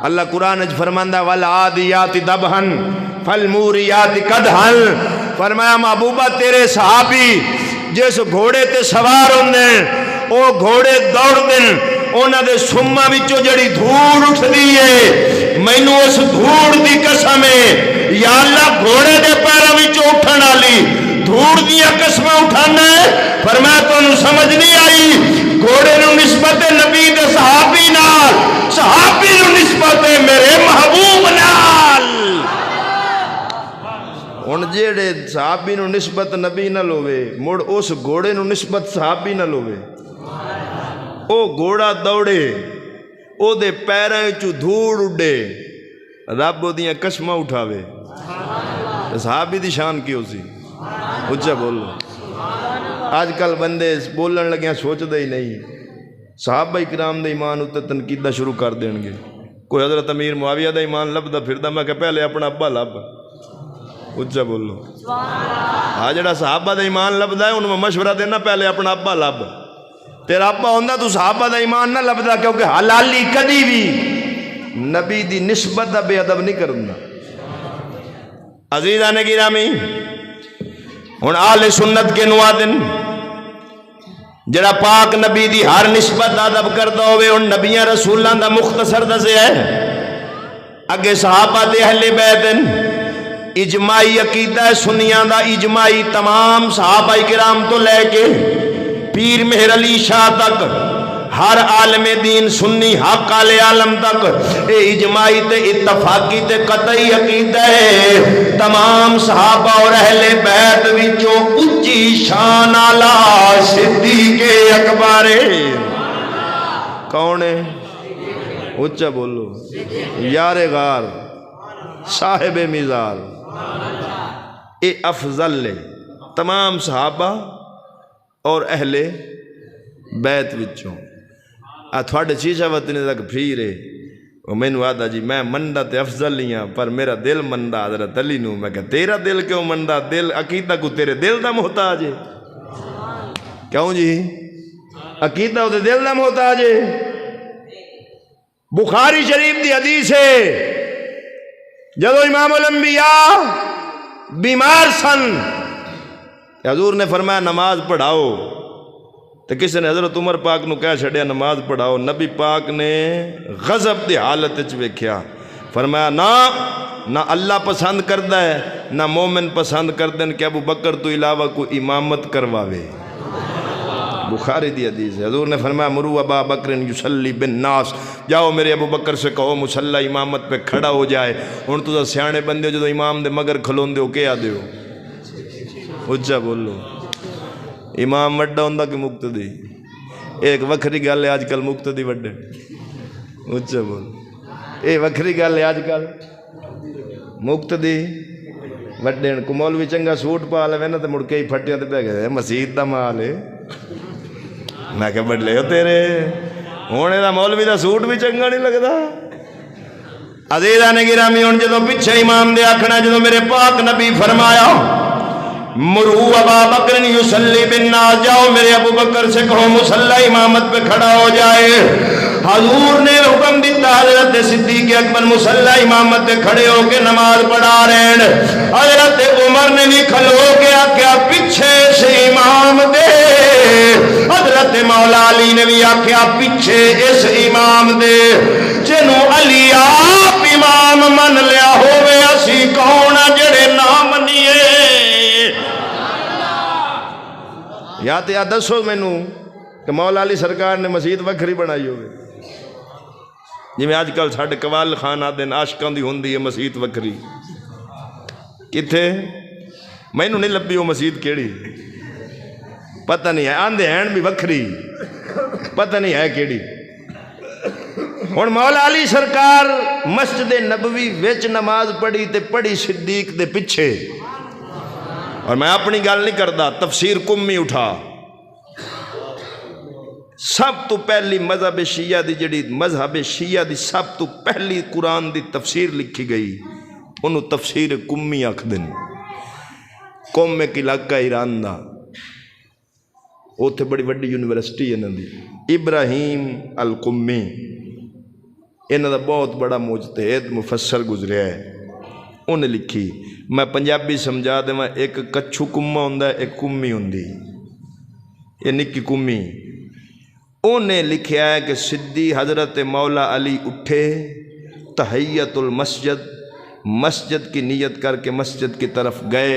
اللہ قرآن اج فرماندہ والعادیات دبہن فالموریات قدحن فرمایا محبوبہ تیرے صحابی جس گھوڑے تے سوار ہوندے او گھوڑے دوڑ دن اونا دے سمہ بچو جڑی دھوڑ اٹھ دیئے مینو اس دھوڑ دی قسم ہے یا اللہ گھوڑے دے پیرا بچو اٹھنا لی دھوڑ دیا قسمہ اٹھانا ہے فرمایا تو انہوں سمجھ نہیں آئی گھوڑے نو نسبت نبی دے صحابی نال صحابی نو نسبت میرے محبوب نال ان جیڑے صحابی نو نسبت نبی نہ لوے مڑ اس گھوڑے نو نسبت صحابی نہ لوے او گھوڑا دوڑے او دے پیریں چو دھوڑ اڈے رب او دیاں قسمہ اٹھاوے صحابی دی شان کیوں سی اچھا بولو آج کل بندے بولن لگیاں سوچ دے ہی نہیں صحابہ اکرام دے ایمان اتے تنقیدہ شروع کر دیں گے کوئی حضرت امیر معاویہ دے ایمان لب دا پھر دا میں کہ پہلے اپنا ابا لب اچھا بولو جڑا صحابہ دا ایمان لب دا ہے انہوں میں مشورہ دینا پہلے اپنا ابا لب تیرا ابا ہوندہ تو صحابہ دا ایمان نہ لب دا کیونکہ حلالی کدی بھی نبی دی نسبت دا بے ادب نہیں کرنا عزیزان گرامی ہن آل سنت کے نوادن جڑا پاک نبی دی ہر نسبت ادب کردا ہوئے ان نبیاں رسولاں دا مختصر دسے ہے اگے صحابہ دے اہل بیت اجماعی عقیدہ سنیاں دا اجماعی تمام صحابہ کرام تو لے کے پیر مہر علی شاہ تک ہر عالم دین سنی حق علی عالم تک اے اجماعی تے اتفاقی تے قطعی عقیدہ ہے تمام صحابہ اور اہل بیت وچوں اونچی شان والا صدیق اکبر کون ہے اونچا بولو یار غار صاحب میزار اے افضل تمام صحابہ اور اہل بیت وچوں تھوڑے چیزہ وطنے تک پھیرے میں نے آدھا جی میں مندہ تے افضل ہی ہاں پر میرا دل مندہ حضرت علی نو میں کہا تیرا دل کیوں مندہ دل عقیدہ کو تیرے دل دا محتاج ہے کیوں جی عقیدہ کو دل دا محتاج ہے بخاری شریف دی حدیث ہے جدو امام الانبیاء بیمار سن حضور نے فرمایا نماز پڑھاؤ تو کسی نے حضرت عمر پاک نو کہہ چھڑیا نماز پڑھاؤ نبی پاک نے غضب دی حالت وچ ویکھیا فرمایا نہ اللہ پسند کردا ہے نہ مومن پسند کردن کہ ابو بکر تو علاوہ کوئی امامت کرواوے بخاری دی حدیث ہے حضور نے فرمایا مرو ابا بکر یصلی بالناس جاؤ میرے ابو بکر سے کہو مصلی امامت پہ کھڑا ہو جائے ہن تو سیانے بندے جدو امام دے مگر کھلوندے ہو کیا دیو اچھا بولو امام وڈا ہوندہ کہ مقتدی ایک وکھری گل ہے آج کل مقتدی وڈے اچھا بولو اے وکھری گل ہے آج کل مقتدی وڈے کو مولوی چنگا سوٹ پا لے نا تے مڑ کے ہی پھٹیاں تے پہ گئے مسجد دا مال ہے میں کہ بڑھ لے ہو تیرے ہونے دا مولوی دا سوٹ بھی چنگا نہیں لگدا عزیزاں گرامی ہن جدوں پیچھے امام دے آکھنا جدوں میرے پاک نبی فرمایا مرو ابا بکر یصلی بالناس، جاؤ میرے ابو بکر سے کہو مصلی امامت پہ کھڑا ہو جائے، حضور نے حکم دیتا حضرت صدیق اکبر مصلی امامت پہ کھڑے ہو کے نماز پڑھا رہے ہیں، حضرت عمر نے بھی کھلو کے آکھیا پیچھے سے امام دے، حضرت مولا علی نے بھی آکھیا پیچھے اس امام دے، جنوں علی آپ امام من لیا ہوئے اسی کون جڑے نہ منیے۔ یا تے دسو مینوں کہ مولا علی سرکار نے مسجد وکھری بنائی ہوئے، جی میں آج کل ساڈے قوال خان آدھے عاشقاں دی ہوندی ہے مسجد وکھری، کتھے مینوں نہیں لبھی وہ مسجد کیڑی، پتہ نہیں ہے، آندے ہیں بھی وکھری، پتہ نہیں ہے کیڑی۔ ہن مولا علی سرکار مسجد نبوی وچ نماز پڑھی تے پڑھی صدیق دے پیچھے، اور میں اپنی گل نہیں کردا، تفسیر کمی اٹھا، سب تو پہلی مذہب شیعہ دی جڑی مذہب شیعہ دی سب تو پہلی قرآن دی تفسیر لکھی گئی انہوں تفسیر کمی آکھدے نے، قوم ایک علاقہ ایران دا، اوتھے بڑی وڈی یونیورسٹی ہے انہاں دی، ابراہیم القمی، انہاں دا بہت بڑا مجتہد مفسر گزریا ہے، انہیں لکھی، میں پنجابی سمجھا دے میں، ایک کچھو کما ہوندا ہے ایک کمی ہوندی، یہ نکی کمی، انہیں لکھیا ہے کہ صدی حضرت مولا علی اٹھے تحیت المسجد، مسجد کی نیت کر کے مسجد کی طرف گئے،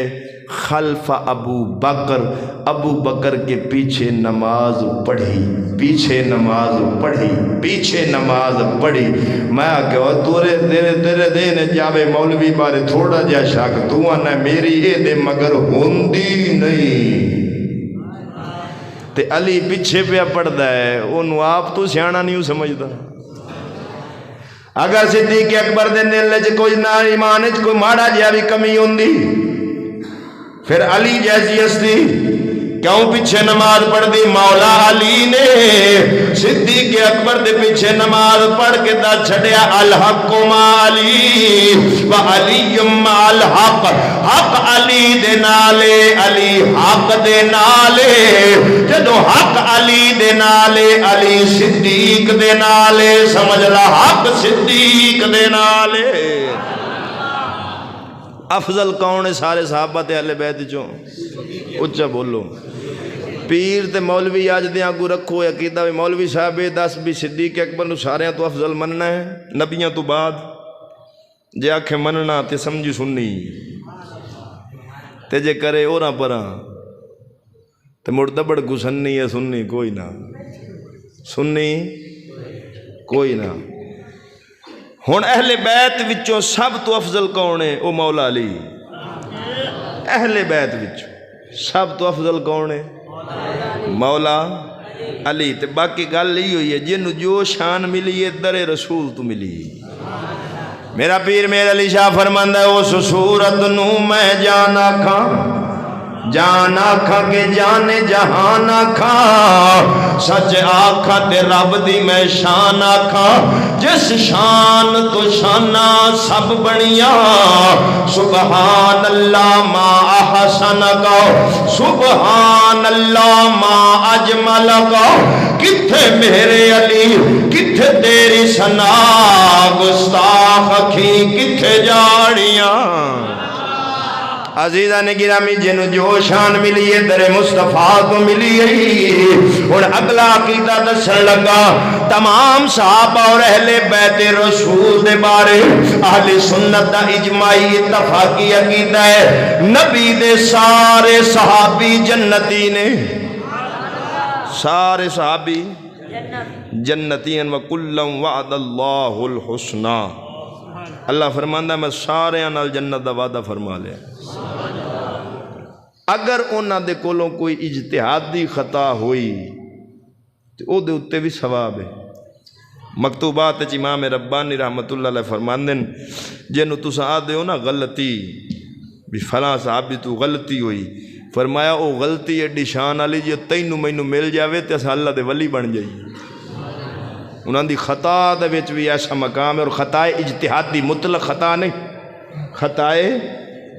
خلف ابو بکر، ابو بکر کے پیچھے نماز پڑھی، پیچھے نماز پڑھی، پیچھے نماز پڑھی۔ میں کہو تیرے دینے جاوے مولوی بارے تھوڑا جا شک، تو آنا میری اے دے مگر ہوندی نہیں، تے علی پیچھے پہ پڑھدا ہے، انہوں آپ تو سیانا نہیں سمجھدا۔ اگر صدیق اکبر دے دل وچ کوئی نہ ایمان وچ کوئی ماڑا جہا بھی کمی ہوندی، پھر علی جیسی ہستی کیوں پیچھے نماز پڑھ دی؟ مولا علی نے صدیق اکبر دے پیچھے نماز پڑھ کے دا چھڑیا الحق مع علی و علی مع الحق، حق علی دے نالے، علی حق دے نالے، جدو حق علی دے نالے علی صدیق دے نالے، سمجھ لا حق صدیق دے نالے۔ افضل کون ہے سارے صحابہ تے اہل بیت چوں؟ اچھا بولو۔ پیر تے مولوی آج دے آگو رکھو عقیدہ بھی مولوی صاحب دس بھی صدیق اکبر نو سارے تو افضل مننا ہے نبیاں تو بعد، جے آکھے مننا تے سمجھی سننی، تے جے کرے اوراں پراں تے مڑ دبڑ گسنی ہے سننی کوئی نہ، سننی کوئی نہ۔ ہن اہل بیت وچوں سب تو افضل کون ہے؟ او مولا علی۔ اہل بیت وچوں سب تو افضل کون ہے؟ مولا علی۔ تے باقی گل یہ ہوئی ہے جنوں جو شان ملی ہے در رسول تو ملی۔ میرا پیر میرا علی شاہ فرماندا ہے اس صورت نو میں جان آکھاں، جان آکھاں کہ جان جہان آکھاں، سچ آکھاں تے رب دی میں شان آکھاں، جس شان تو شانہ سب بنیاں، سبحان اللہ ما احسن کا، سبحان اللہ ما اجمل کا، کتھے میرے علی کتھے تیری ثنا، گستاخ اکھی کتھے جاڑیاں۔ عزیزہ نے گرامی جنہوں جو شان ملی ہے در مصطفیٰ کو ملی ہے۔ اور اگلا عقیدہ دسن لگا تمام صحابہ اور اہل بیت رسول دے بارے اہل سنت دا اجماعی اتفاقی عقیدہ ہے، نبی دے سارے صحابی جنتی نے، سارے صحابی جنتی ہیں، وَكُلًّا وَعَدَ اللَّهُ الْحُسْنَى، اللہ فرماندہ میں سارے نال جنت دا وعدہ فرما لیا۔ اگر انہاں دے کولوں کوئی اجتہادی خطا ہوئی تو او دے اتے بھی ثواب ہے۔ مکتوبات امام ربانی رحمت اللہ علیہ فرماندے جنہوں تسا آدھے ہو نا غلطی بھی فلاں صحابی تو غلطی ہوئی، فرمایا او غلطی ایڈی شان والی جی تینوں مینوں مل جاوے تے اساں اللہ دے ولی بن جائیے۔ انہوں دی خطا دے وچ بھی ایسا مقام ہے، اور خطائے اجتہادی مطلق خطا نہیں، خطائے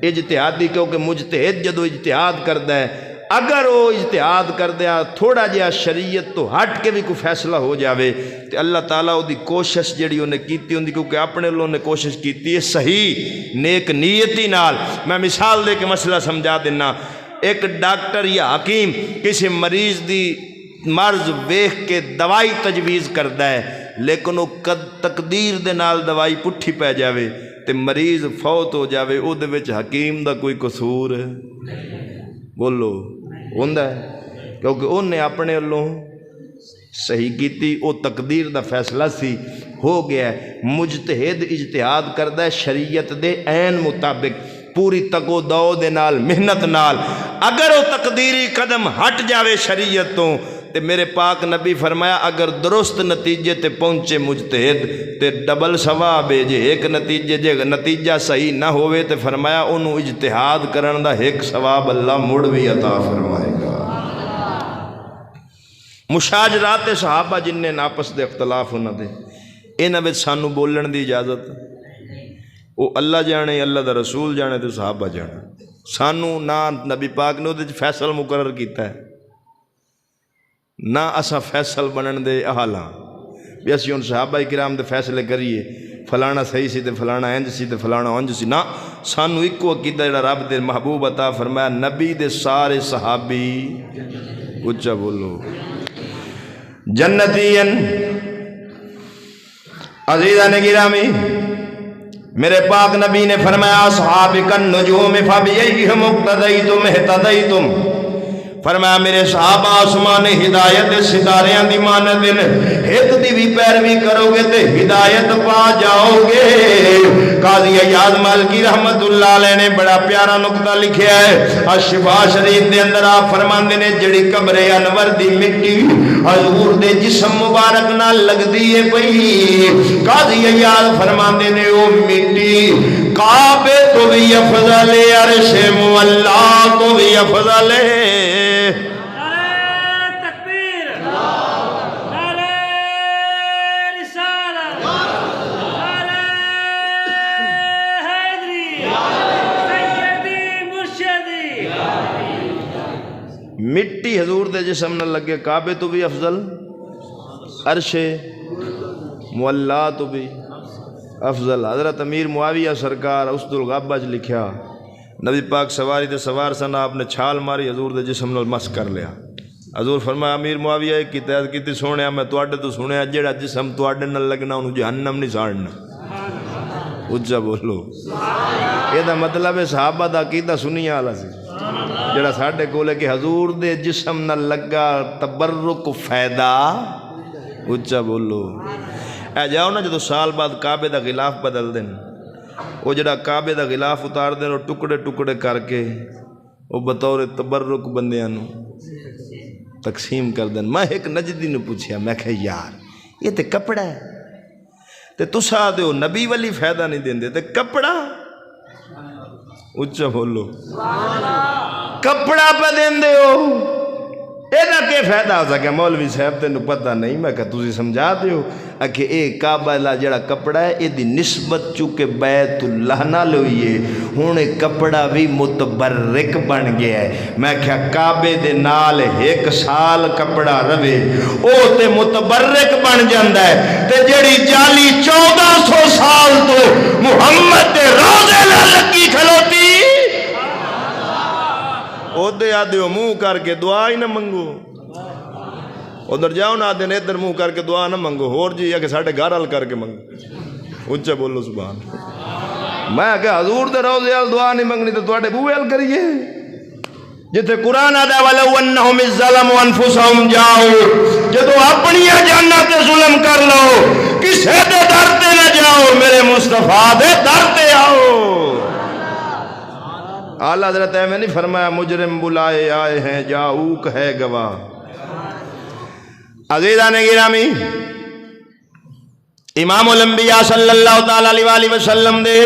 اجتہادی، کیونکہ مجتہد جدو اجتہاد کردا ہے اگر وہ اجتہاد کردیا تھوڑا جہا شریعت تو ہٹ کے بھی کوئی فیصلہ ہو جاوے تو اللہ تعالیٰ وہ دی کوشش جڑی انہیں کیتی ہوندی، کیونکہ اپنے لوگوں نے کوشش کیتی ہے صحیح نیک نیتی نال۔ میں مثال دے کے مسئلہ سمجھا دینا، ایک ڈاکٹر یا حکیم کسی مریض دی مرض ویکھ کے دوائی تجویز کردا ہے، لیکن وہ تقدیر دے نال دوائی پٹھی پہ جاوے تے مریض فوت ہو جاوے، او دے وچ حکیم دا کوئی قصور ہے؟ بولو ہوندا ہے، کیونکہ انہیں اپنے لوں صحیح کیتی، او تقدیر دا فیصلہ سی، ہو گیا ہے۔ مجتہد اجتہاد کردا ہے شریعت دے عین مطابق، پوری تگو دو دے نال محنت نال، اگر وہ تقدیری قدم ہٹ جاوے شریعت تو تے میرے پاک نبی فرمایا اگر درست نتیجے تے پہنچے مجتہد تے ڈبل ثواب ہے، جے ایک نتیجے جے نتیجہ صحیح نہ ہوئے تے فرمایا انہوں اجتہاد کرن دا ایک ثواب اللہ مڑ بھی عطا فرمائے گا۔ مشاجرات صحابہ جن نے آپس دے اختلاف ہونا دے انہاں وچ سانو بولن دی اجازت، وہ اللہ جانے، اللہ دا رسول جانے تے صحابہ جانے، سانو نہ نبی پاک نے وہ فیصل مقرر کیتا ہے نہ اسا فیصل بنن دے اہالاں بھی اسی ان صحابہ کرام دے فیصلے کریے فلانا صحیح سی تے فلانا انج سی تے فلانا انج سی، نہ سانو ایکو عقیدہ جڑا رب دے محبوب عطا فرمایا نبی دے سارے صحابی اچھا بولو جنتین۔ عزیزان گرامی میرے پاک نبی نے فرمایا اصحابک النجوم فبیئہم اقتدیتم اہتدیتم، فرمایا میرے صحابہ آسمان ہدایت ستاریاں دی مانند ایک دی بھی پیروی کرو گے تے ہدایت پا جاؤ گے۔ قاضی عیاض مالکی رحمت اللہ علیہ نے بڑا پیارا نقطہ لکھیا ہے، الشفا شریف دے اندر آپ فرماندے نے جڑی قبر انور دی مٹی حضور دے جسم مبارک نال لگ دیئے پئی، قاضی عیاض فرماندے نے او مٹی کعبے تو بھی افضل ہے، عرش مولا تو بھی افضل ہے۔ مٹی حضور دے جسم نہ لگے کعبے تو بھی افضل، عرش مولا تو بھی افضل۔ حضرت امیر معاویہ سرکار اسد الغابہ چ لکھیا نبی پاک سواری تے سوار سن، آپ نے چھال ماری حضور دے جسم نال مس کر لیا۔ حضور فرمایا امیر معاویہ ایک کی تحت کیتی سونیا میں تواڈے تو سنیا جڑا جسم تواڈے نال لگنا انہوں جہنم نہیں ساڑنا۔ اچھا بولو، یہ دا مطلب ہے صحابہ دا عقیدہ سنیا والا سی جڑا ساڈے کول ہے کہ حضور دے جسم نہ لگا تبرک فائدہ۔ اچھا بولو، اے جاؤ نا جدو سال بعد کعبے دا غلاف بدل دیں، وہ جڑا کعبے دا غلاف اتار دیں اور ٹکڑے ٹکڑے کر کے وہ بطور تبرک بندیاں نو تقسیم کر دیں۔ میں ایک نجدی نے پوچھیا، میں کہا یار یہ تے کپڑا ہے تے تسا دے ہو نبی والی فائدہ نہیں دیں دے تے کپڑا، اچھا بولو کپڑا پہ دیں دے ہو، ایدہ کے فائدہ ہو سکے؟ مولوی صاحب تینوں پتہ نہیں، میں کہا تُسی سمجھا دے ہو کہ اے کعبہ لا جڑا کپڑا ہے ایدی نسبت چونکہ بیت اللہ نہ لوئیے ہونے کپڑا بھی متبرک بن گیا ہے۔ میں کہا کعبے دے نال ایک سال کپڑا روے او تے متبرک بن جاندہ ہے، تے جڑی جالی 1400 سال تو محمد تے روزے نہ لگی کھلوتی او دے آدھے ہو منہ کر کے دعا ہی نہ منگو، ادھر جاؤ نہ آدھے ادھر منہ کر کے دعا نہ منگو، اور جی یا کہ ساڑھے گھر حل کر کے منگو۔ اچھا بولو سبحان۔ میں کہ حضور دے روزے حل دعا نہیں منگنی تو تواڈے بوئے حل کریے، جتے قرآن آدھا وَلَوْ أَنَّهُمْ إِذْ ظَلَمُوا أَنفُسَهُمْ جاؤ، جدو اپنی جانہ تے ظلم کر لو کسے دے در تے نہ جاؤ، میرے مصطفیٰ دے در تے آؤ۔ اعلیٰ حضرت میں نہیں فرمایا مجرم بلائے آئے ہیں جاؤک ہے گواہ۔ عزیزان گرامی امام الانبیاء صلی اللہ تعالیٰ علیہ وسلم دے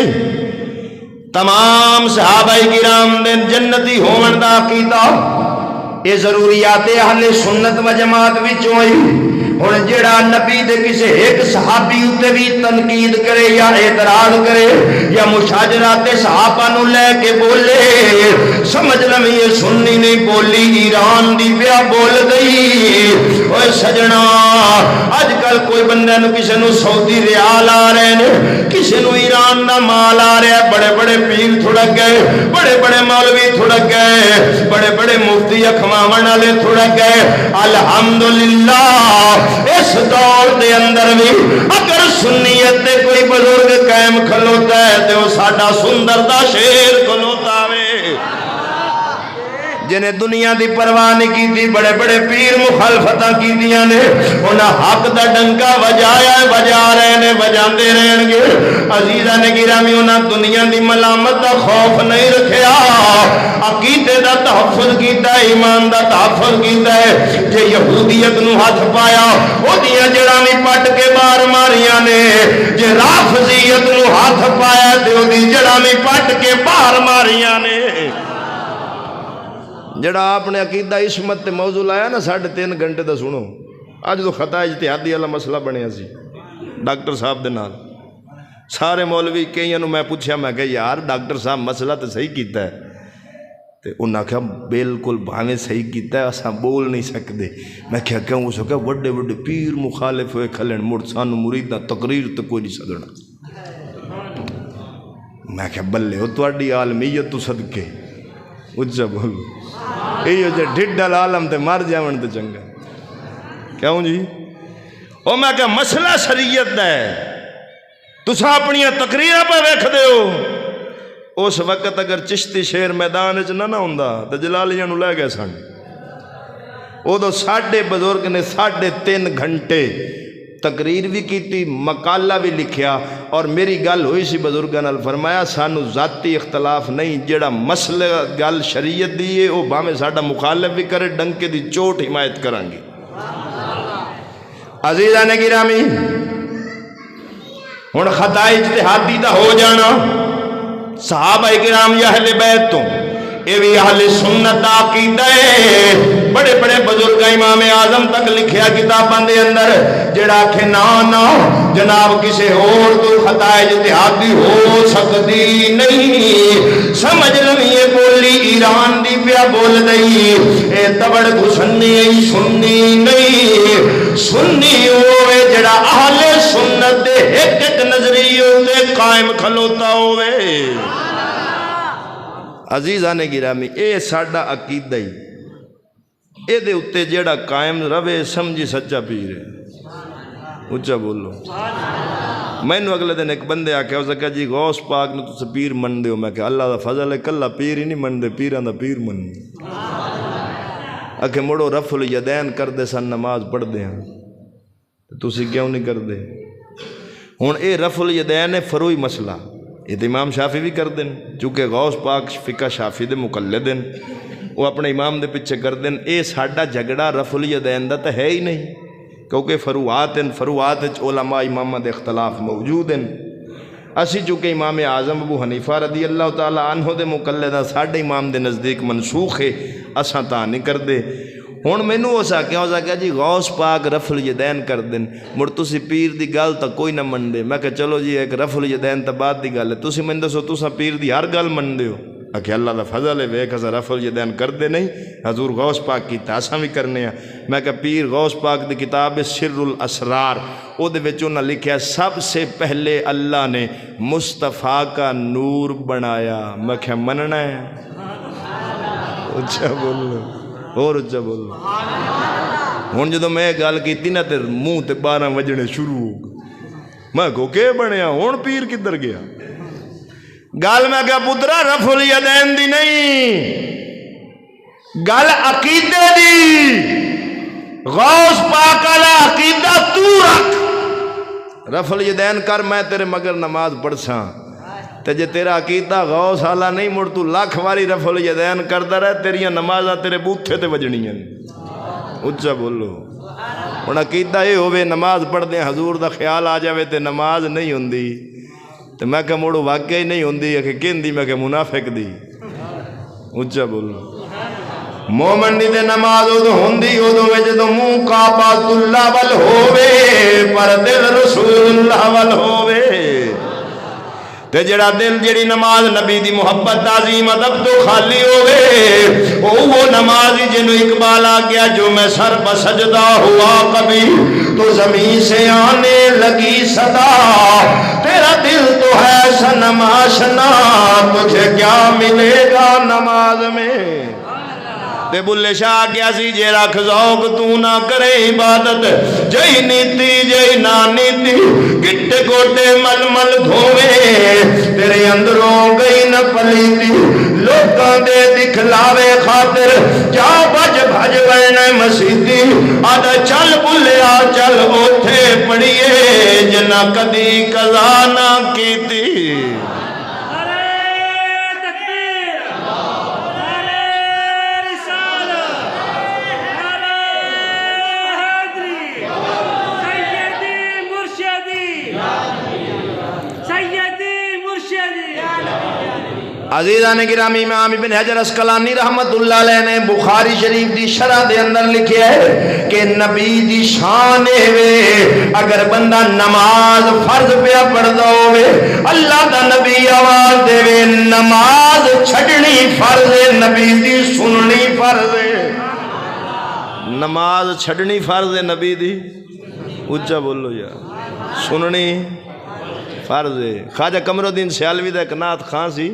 تمام صحابہ کرام دے جنتی ہون دا عقیدہ اے ضروریات اہل سنت و جماعت وچوں ہوئی، ہن جڑا نبی دے کسے ایک صحابی اُتے بھی تنقید کرے یا اعتراض کرے یا مشاجرات صحابہ نو لے کے بولے سمجھ لو یہ سنی نہیں بولی ایران دی پیا بول گئی اوے سجنا اج کل کوئی بندے نو کسے نو سعودی ریال آ رہے نے کسے نو ایران دا مال آ رہا ہے بڑے بڑے پیر تھڑک گئے بڑے بڑے مولوی تھڑک گئے بڑے بڑے مفتی اکھواون والے تھڑک گئے الحمدللہ اس دور دے اندر بھی اگر سنیت دے کوئی بزرگ قائم کھلوتا ہے تو ساڈا سندر دا شیر کھلوتا ہے جنہیں دنیا دی پرواہ نہیں کی تھی بڑے بڑے پیر مخالفتاں کی دیا نے انہاں حق دا ڈنکا بجایا ہے بجا رہے نے بجاندے رہن گے عزیزہ نے گرامی انہاں دنیا دی ملامت دا خوف نہیں رکھیا عقیدے دا تحفظ کیتا ہے ایمان دا تحفظ کیتا ہے جے یہودیت نو ہاتھ پایا او دیاں جڑاں بھی پٹ کے باہر ماریاں نے جے رافضیت نو ہاتھ پایا تے او دی جڑاں بھی پٹ کے باہر ماریاں نے جڑا آپ نے عقیدہ عصمت تے موضوع لایا نا 3.5 گھنٹے دا سنو آج تو خطا اجتہادی والا مسئلہ بنیا سی ڈاکٹر صاحب دے نال سارے مولوی کئیاں نو میں پوچھیا میں کہ یار ڈاکٹر صاحب مسئلہ تے صحیح کیتا ہے تے انہاں کہا بالکل بھاویں صحیح کیتا ہے اساں بول نہیں سکدے میں کہا کیوں اس کہ وڈے وڈے پیر مخالف ہوئے کھلن مڑ سانو مریداں تقریر تے کوئی نہیں سدنا میں کہا بلے او تہاڈی عالمیت تو صدقے اچھا بولو یہ جو ڈھڈل عالم تے مر جاون تے چنگا کیوں جی او میں کہ مسئلہ شریعت دا ہے تساں اپنیاں تقریراں پہ ویکھ دے ہو اس وقت اگر چشتی شیر میدان وچ نہ ہوندا تے جلالیاں نو لے گئے سن ادو ساڈے بزرگ نے 3.5 گھنٹے تقریر بھی کیتی مقالہ بھی لکھیا اور میری گل ہوئی سی بزرگاں نال فرمایا سانو ذاتی اختلاف نہیں جڑا مسئلہ گل شریعت دی ہے وہ بھاویں ساڈا مخالف بھی کرے ڈنکے دی چوٹ حمایت کران گے عزیزان گرامی ہن خطا اجتہادی دا ہو جانا صحابہ کرام یا اہل بیت تو اے بھی اہل سنت عقیدہ ہے بڑے بڑے بزرگ امام اعظم تک لکھیا کتاباں دے اندر جڑا کہ نا جناب کسے اور تو خطا اجتہادی ہو سکتی نہیں سمجھ لو یہ بولی ایران دی پیا بول دئی اے تبڑ گھسنی سنی نہیں سنی ہوئے جڑا اہل سنت دے ایک نظریے تے قائم کھلوتا ہوئے عزیزان گرامی اے ساڈا عقیدہ ہی اے دے اتے جیڑا قائم روے سمجھی سچا پیر ہے اچھا بولو میں نے اگلے دن ایک بندے آکے اسے کہا جی غوث پاک نے تو سے پیر من دے ہو میں کہا اللہ دا فضل ہے کلہ پیر ہی نہیں من دے پیران دا پیر من دے اکھے مڑو رفع الیدین کر دے سن نماز پڑھ دے ہیں تو اسی کیوں نہیں کر دے ہون اے رفع الیدین ہے فروئی مسئلہ یہ تو امام شافی بھی کر دیں چونکہ غوث پاک فقہ شافی دے مقلد ہیں وہ اپنے امام دے پیچھے کر دیں اے ساڈا جھگڑا رفع الیدین دا تو ہے ہی نہیں کیونکہ فروعات علماء امامہ دے اختلاف موجود ہیں اسی چونکہ امام اعظم ابو حنیفہ رضی اللہ تعالیٰ عنہ دے مقلدہ ساڈے امام دے نزدیک منسوخ ہے اساں تا نہیں کر دے ہون مینوں ہو سکیا جی غوث پاک رفع الیدین کر دیں مڑ تسی پیر دی گل تا کوئی نہ من دے میں کہ چلو جی ایک رفع الیدین تا بعد دی گل ہے تسی من دسو تساں پیر دی ہر گل من دے ہو کہ اللہ دا فضل ہے ویکھ اساں رفع الیدین کر دے نہیں حضور غوث پاک کی تاساں بھی کرنے ہیں میں کہ پیر غوث پاک دی کتاب سر الاسرار او دے وچ انہاں لکھیا سب سے پہلے اللہ نے مصطفیٰ کا نور بنایا میں کہ مننا ہے اچھا بولو اور اچھا بولو ہون جدو میں گل کیتی نا تے منہ تے 12 وجنے شروع ہو گئے میں کو کہ بنیا ہون پیر کدھر گیا گل میں کہا پترا رفع الیدین دی نہیں گل عقیدے دی غوث پاک والا عقیدہ تو رکھ رفع الیدین کر میں تیرے مگر نماز پڑھساں تے جے تیرا عقیدہ غوث والا نہیں مڑ تو لاکھ واری رفع الیدین کردا رہے تیریاں نمازاں تیرے بوتھے تے وجنیاں اچھا بولو ہن عقیدہ یہ ہوے نماز پڑھ دے حضور دا خیال آ جاوے تے نماز نہیں ہوندی تے میں کہ مڑو واقعی نہیں ہوندی کہ کہندی میں کہ منافق دی اچھا بولو مومن دی تے نماز ادو ہوندی ادو میں جدو منہ کعبۃ اللہ ول ہووے پر دل رسول اللہ ول ہووے تے جڑا دل جڑی نماز نبی دی محبت تعظیم ادب تو خالی ہوئے وہ نماز جنو اقبال آ گیا جو میں سر پر سجدہ ہوا کبھی تو زمین سے آنے لگی صدا تیرا دل تو ہے صنم آشنا تجھے کیا ملے گا نماز میں تے بلے شاہ کیا سی جے رکھ ذوق تو نہ کرے عبادت جئی نیتی جئی نا نیتی گٹے گوٹے مل مل دھوے تیرے اندروں گئی نہ پلیتی لوگاں دے دکھلاوے خاطر جا بج بھج بہنے مسیتی آدھا چل بلیا چل اوتھے پڑیے جنا کدی قضا نہ کیتی عزیزان گرامی امام ابن حجر اسقلانی رحمت اللہ علیہ نے بخاری شریف دی شرح دے اندر لکھے ہے کہ نبی دی شان ہے اگر بندہ نماز فرض پہ پڑھدا ہوئے اللہ دا نبی آواز دے وے نماز چھڑنی فرض ہے نبی دی سننی فرض ہے نماز چھڑنی فرض ہے نبی دی اچھا بولو یار سننی فرض ہے خواجہ قمر الدین سیالوی دا ایک نعت خان سی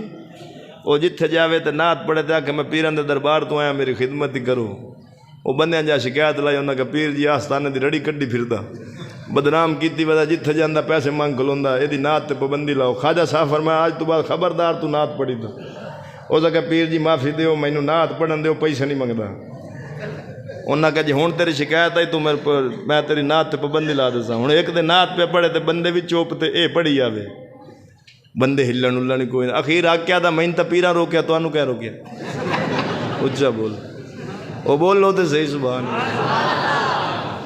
وہ جتھے جاوے تے نعت پڑھے تھا کہ میں پیران دے دربار تو آیا میری خدمت ہی کرو وہ بندے جا شکایت لائی انہاں کہ پیر جی آستانے دی رڑی کڈی پھردا بدنام کیتی ودا جتھے جاندا پیسے مانگ کھلوندا اے دی نعت تے پابندی لاؤ خواجہ صاحب فرمایا آج تو بعد خبردار تو نعت پڑھی دا او سا کہ پیر جی معافی دیو مینوں نعت پڑھن دیو پیسے نہیں منگدا انہاں کہ جی ہن تیری شکایت آئی تو میں تیری نعت تے پابندی لا دساں ہن ایک دے نعت پہ پڑھے تے بندے بھی چوپ تے اے پڑھی آوے بندے ہلن ہلن کوئی اخیر آ کیا تھا میں تا پیرا روکیا تو انہوں کیا روکیا اچھا بول وہ بول لو تے صحیح سبحان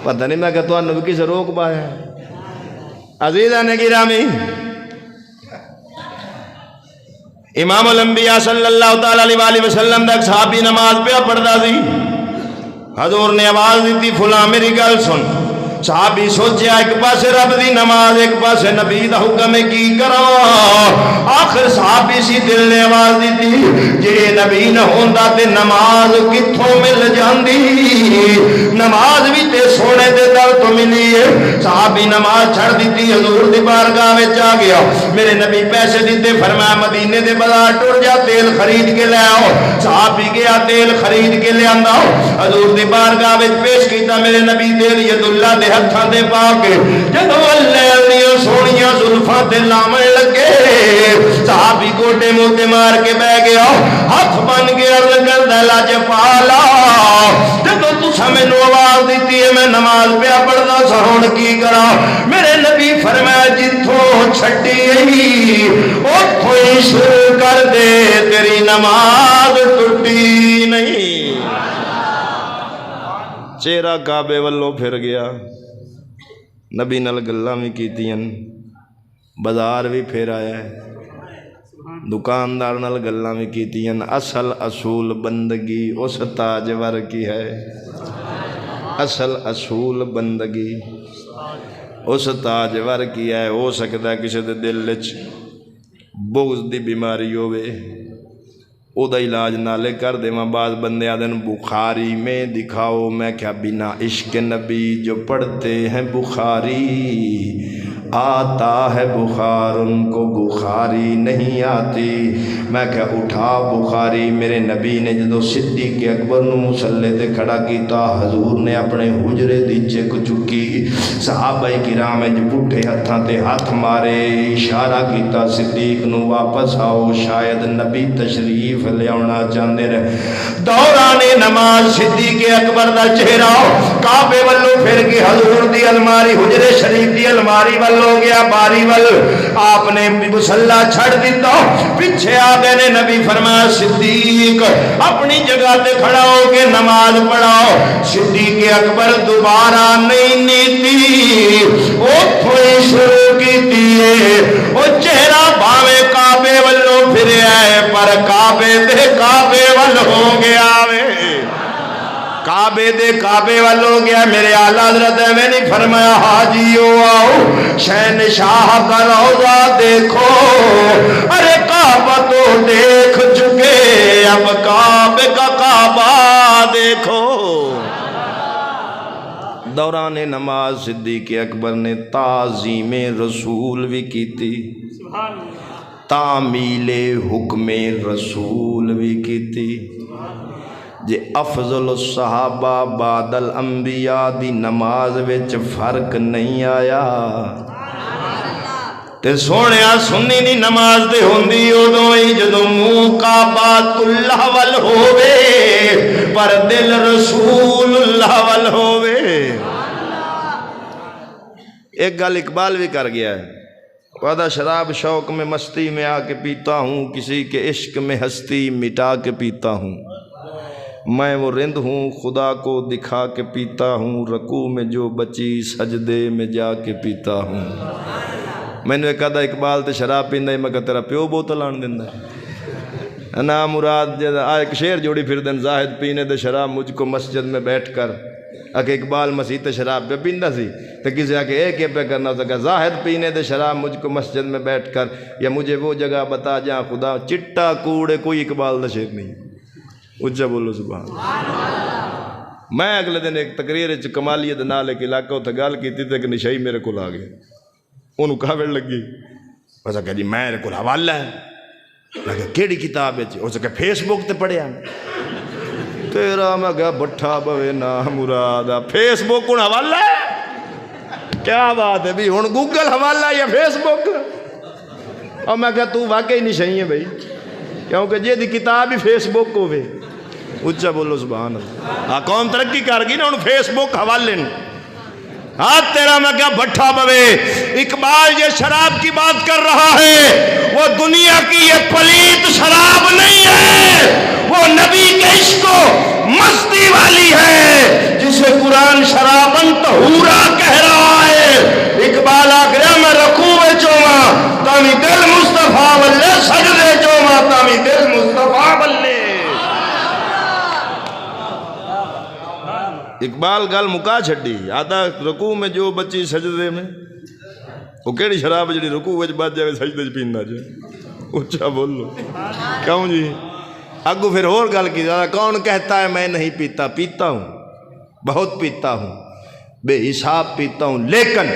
پتہ نہیں میں کہ تو انہوں بھی کسے روک پایا عزیزان گرامی امام الانبیاء صلی اللہ تعالیٰ علیہ وسلم تک صحابی نماز پہ پڑھتا سی حضور نے آواز دی تھی فلاں میری گل سن صحابی سوچیا ایک پاسے رب دی نماز ایک پاسے نبی دا حکم کی کرا آخر صحابی سی دل نے آواز دی تھی جے نبی نہ ہوندا تے نماز کتھوں مل جاندی نماز بھی تے سونے دے در تو ملی ہے صحابی نماز چھڑ دیتی حضور دی بارگاہ وچ آ گیا میرے نبی پیسے دیتے فرمایا مدینے دے بازار ٹر جا تیل خرید کے لے آؤ صحابی گیا تیل خرید کے لے آندا حضور دی بارگاہ وچ پیش کیتا میرے نبی تیل ید اللہ دے ہتھاں دے پا کے جدو اللہ دیاں سونیاں زلفاں تے لامن لگے صحابی گوٹے موتے مار کے بہ گیا ہاتھ بن کے عرض کردا لاج پالا جدو تساں مینوں آواز دیتی ہے میں نماز پہ پڑھدا سا ہن کی کراں میرے نبی فرمایا جتھوں چھٹی اوتھوں ہی شروع کر دے تیری نماز ٹوٹی نہیں چہرہ کعبے والوں پھر گیا نبی نال گلاں بھی کیتیاں بازار بھی پھر آیا ہے دکاندار نال گلاں بھی کیتیاں اصل اصول بندگی اس تاجور کی ہے اصل اصول بندگی اس تاجور کی ہے ہو سکتا ہے کسی دے دل وچ بغض دی بیماری ہوئے او دا علاج نالے کر دے ماں بعض بندے آدھن بخاری میں دکھاؤ میں کیا بنا عشق نبی جو پڑھتے ہیں بخاری آتا ہے بخار ان کو بخاری نہیں آتی میں کیا اٹھا بخاری میرے نبی نے جدو صدیق اکبر نو مسلح تے کھڑا کیتا حضور نے اپنے حجرے دی چک چکی صحابہ کرام وچ پٹھے ہتھاں تے ہاتھ مارے اشارہ کیتا صدیق نو واپس آؤ شاید نبی تشریف لے آنا چاہندے رہے دوران نماز صدیق اکبر دا چہرہ کعبے والوں پھر کے حضور دی الماری حجرے شریف دی الماری والوں ہو گیا باری ول آپ نے مصلی چھڑ دیتا پیچھے آ گئے نے نبی فرمایا صدیق اپنی جگہ تے کھڑا ہو کے نماز پڑھاؤ صدیق اکبر دوبارہ نہیں نیتی اوتھوں ہی شروع کیتی ہے او چہرہ باویں کعبے والوں پھریا ہے پر کعبے تے کعبے ول ہو گیا وے کعبے دے کعبے والو گیا میرے آلہ حضرت میں نہیں فرمایا حاجیو آؤ شہنشاہ کا روضہ دیکھو ارے کعبہ تو دیکھ چکے اب کعبے کا کعبہ دیکھو دوران نماز صدیق اکبر نے تعظیم رسول بھی کی تھی تعمیل حکم رسول بھی کی تھی جے افضل الصحابہ بعد الانبیاء دی نماز وچ فرق نہیں آیا تے سونیا سنی دی نماز دے ہوندی ادوں ہی جدوں منہ کعبۃ اللہ ول ہووے پر دل رسول اللہ ول ہووے ایک گل اقبال بھی کر گیا ہے وعدہ شراب شوق میں مستی میں آ کے پیتا ہوں کسی کے عشق میں ہستی مٹا کے پیتا ہوں میں وہ رند ہوں خدا کو دکھا کے پیتا ہوں رکوع میں جو بچی سجدے میں جا کے پیتا ہوں میں نے کہا اقبال تے شراب پیندا ہے میں کہا تیرا پیو بوتل آن دیندا ہے نا مراد ایک شعر جوڑی پھر دن زاہد پینے دے شراب مجھ کو مسجد میں بیٹھ کر کہ اقبال مسیح تے شراب پہ پیندا سی تو کسی آکے ایک پہ کرنا سکا زاہد پینے دے شراب مجھ کو مسجد میں بیٹھ کر یا مجھے وہ جگہ بتا جہاں خدا چٹا کوڑے کوئی اقبال دا شعر نہیں اچھا بولو سبحان میں اگلے دن ایک تقریر کمالیت نال ایک علاقہ اتنے گل کی تھی کہ نشائی میرے کو آ گیا انہوں کہاں لگی اس کہ جی میرے کو حوالہ ہے میں کہا کیڑی کتاب ہے اس کہ فیس بک تے پڑھیا تیرا میں کہا بٹھا بوے نا مرادہ فیس بک ہوں حوالہ ہے کیا بات ہے بھی ہوں گوگل حوالہ یا فیس بک اور میں کہا تو واقعی نہیں صحیح ہے بھائی کیونکہ جی دی کتاب ہی فیس بک ہوئے اچھا بولو سبحان اللہ قوم ترقی کر گئی نا ہوں فیس بک حوالے ہاتھ تیرا میں کیا بٹھا بوے اقبال یہ شراب کی بات کر رہا ہے وہ دنیا کی یہ پلیت شراب نہیں ہے وہ نبی کے عشق و مستی والی ہے جسے قرآن شرابن طہورا کہہ رہا ہے اقبال آگرہ میں رکوع چوما تامی دل مصطفیٰ واللے سجدے چوما تامی دل مصطفیٰ واللے اقبال گل مکا چھڑی آدھا رکوع میں جو بچی سجدے میں وہ کیڑی شراب جڑی رکوع وچ بچ جائے سجدے پینا جائے اچھا بول لو کیوں جی اگو پھر اور گل کی کون کہتا ہے میں نہیں پیتا پیتا ہوں بہت پیتا ہوں بے حساب پیتا ہوں لیکن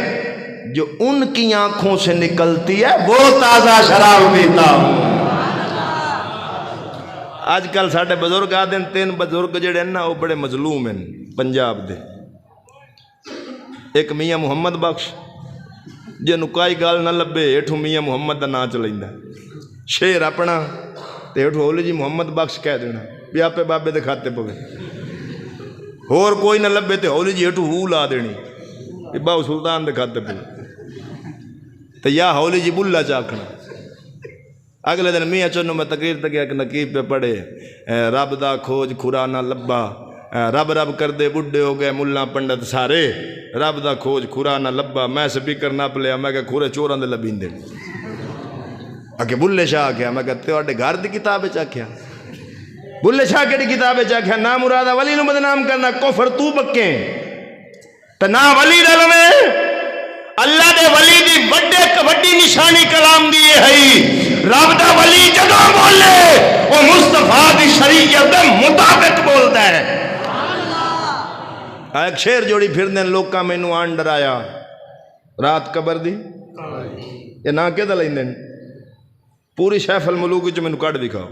جو ان کی آنکھوں سے نکلتی ہے وہ تازہ شراب پیتا ہوں آج کل ساڑھے بزرگ آدھیں تین بزرگ جڑے ہیں نا وہ بڑے مظلوم ہیں پنجاب دے ایک میاں محمد بخش جنہوں کوئی گال نہ لبے ایٹھو میاں محمد دا نا چلائندہ شیر اپنا تے ایٹھو ہولی جی محمد بخش کہہ دینا بھی آپ بابے دے کھاتے پوے اور کوئی نہ لبے تے ہولی جی ایٹھو ہو لا دینی بھی باو سلطان دے کھاتے پوے تے یا ہولی جی بلا چاکھنا اگلے دن میاں چنو میں تقریر تک ایک نقیب پہ پڑھے رب دا کھوج کھرا نہ لبا رب رب کر دے بڈھے ہو گئے ملا پنڈت سارے رب دا کھوج کھرا نہ لبا میں سپیکر نہ پلیا میں کہ کھورے چوراں دے لبین دے اگے بلے شاہ کیا میں کہتے ہو گھر دی کتاب چاکھیا بلے شاہ کے دی کتاب چاکھیا نا مرادہ ولی نو بدنام کرنا کفر تو بکیں تا نا ولی دلوے اللہ دے ولی دی وڈی نشانی کلام دیئے ہے رب دا ولی جدوں بولے وہ مصطفیٰ دی شریعت دے مطابق بولتا ہے ایک شیر جوڑی پھر دیں لوکاں میں نو آن ڈرایا رات قبر دی یہ نا کیا دلائیں دیں پوری شیف الملوک جو میں نو کٹ دکھاؤ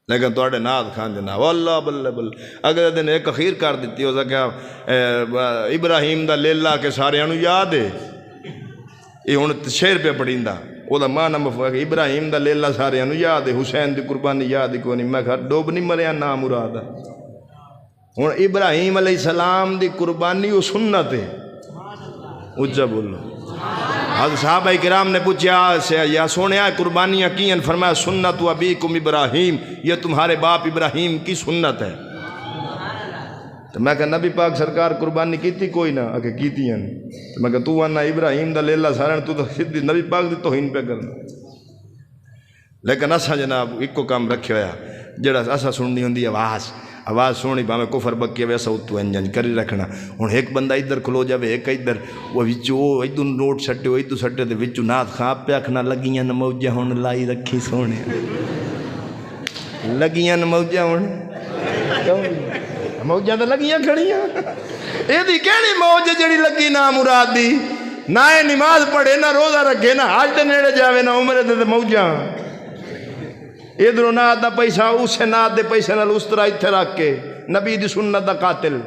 لیکن توڑے ناد کھان دینا واللہ بلے بلے اگر دن ایک اخیر کر دیتی ہو سکیا ابراہیم دا لیلہ کے سارے انو یاد ہے یہ ہون شیر پہ پڑھیں دا وہ دا مانا مفاق ابراہیم دا لیلہ سارے انو یاد ہے حسین دی قربانی یاد کو نہیں میں کہا ڈوب نہیں مریا نا مراد ہون ابراہیم علیہ السلام دی قربانی وہ سنت ہے اچھا بولو حضرت صحابہ کرام نے پوچھا یا سونیا قربانیاں کی ہیں فرمایا سنت و ابیکم ابراہیم یہ تمہارے باپ ابراہیم کی سنت ہے تو میں کہا نبی پاک سرکار قربانی کی تھی کوئی نہ آکے کی تھی ہیں تو میں کہا تو وانا ابراہیم دا لیلہ سارے تو خود نبی پاک دی توہین پہ کرنا لیکن اسا جناب ایک کو کام رکھے ہویا جڑا اسا سننی ہوندی آواز آواز سونی پاویں کفر بکے ویسا اتو انجن کری رکھنا. ہوں ایک بندہ ادھر کھلو جاوے ایک ادھر وہ ادھر نوٹ سٹے وہ ادھر سٹے تو وچوں نات خواب پہ آکھنا لگیاں موجاں ہوں لائی رکھی سونے لگیاں موجاں ہوں موجاں تو لگیاں کھڑیاں یہ کہڑی موج جڑی لگی نا مراد دی نہ نماز پڑھے نہ روزہ رکھے نہ حج دے نیڑے جاوے نہ عمرے دے موجاں ادھروں نات دا پیسہ اسے نات دے پیسے نال اس طرح اتھے رکھ کے نبی دی سنت دا قاتل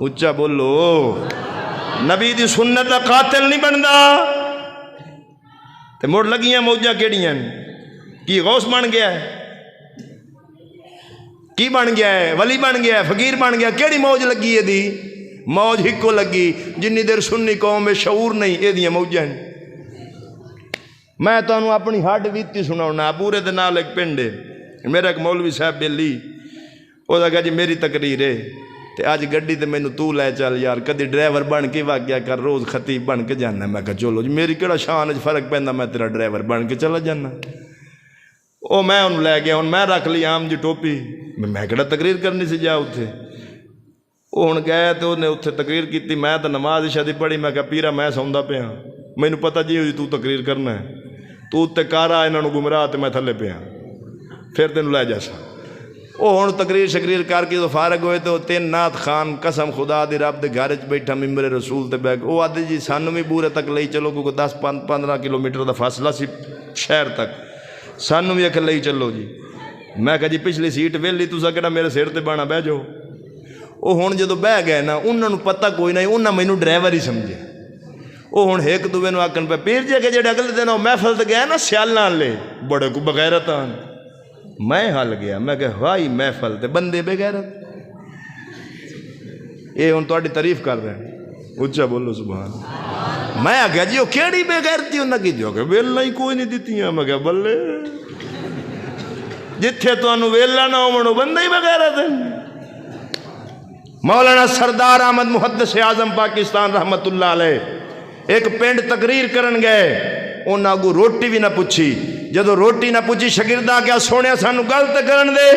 اچھا بولو نبی دی سنت دا قاتل نہیں بندا تے مڑ لگیاں موجاں کیڑیاں کی غوث بن گیا ہے کی بن گیا ہے ولی بن گیا ہے فقیر بن گیا کیڑی موج لگی ہے دی موج ہکو لگی جنی دیر سنی قوم میں شعور نہیں یہ دیاں موجاں میں تو اپنی ہڈ بیتی سنا پورے دن ایک پنڈ ہے میرا ایک مولوی صاحب بیلی وہ کہا جی میری تقریر ہے تے آج گڈی تے مینوں تو لے چل یار کدی ڈرائیور بن کے واقعہ کر روز خطیب بن کے جانا میں کہا چلو جی میری کہڑا شان وچ فرق پیندا میں تیرا ڈرائیور بن کے چلا جانا او میں انہوں لے گیا ہوں میں رکھ لی عام جی ٹوپی میں کہڑا تقریر کرنی سی جا اتھے وہ ہوں گئے تو انہیں اتھے تقریر کی میں تو نماز عشاء دی پڑھی میں کہا پیرا میں سوندا پیا مینوں پتہ جی ہوئی تو تقریر کرنا ہے تو اتنے کارا انہوں گمراہ تے میں تھلے پیا پھر تینوں لے جا سا وہ ہوں تقریر شکریر کر کے تو فارغ ہوئے تو تین نات خان قسم خدا دی رب دے گھر چ بیٹھا ممبر رسول تے بیٹھ وہ آدھے جی سانوں بھی بورے تک لے چلو کیونکہ 10-15 کلومیٹر دا فاصلہ سی شہر تک سانوں بھی لے چلو جی میں کہا جی پچھلی سیٹ ویلی تسا کہڑا میرے سر تے بانا بہ جاؤ وہ ہوں جدو بہ گئے نا انہوں نے پتہ کوئی نہیں انہاں مینوں ڈرائیور ہی سمجھے وہ ہوں ایک دوے نو آکن پہ پیر جی کے جڑے اگلے دن وہ محفل تے گیا نا سیالنا لے بڑے کو بغیرت آن میں حل گیا میں کہ ہائی محفل تے بندے بغیرت یہ ہوں تہاڈی تعریف کر رہے ہیں اچھا بولو سبحان میں آگیا جی وہ کیڑی بغیرتی انہاں کی جو کہ ویلا ہی کوئی نہیں دیتی میں کہ بلے جتھے تو انہوں ویلا نہ ہو بندے ہی بغیرت ہیں مولانا سردار احمد محدث اعظم پاکستان رحمت اللہ علیہ ایک پنڈ تقریر کرن گئے انہاں کو روٹی بھی نہ پوچھی جدو روٹی نہ پوچھی شاگرداں کیا سونے سانو غلط کرن دے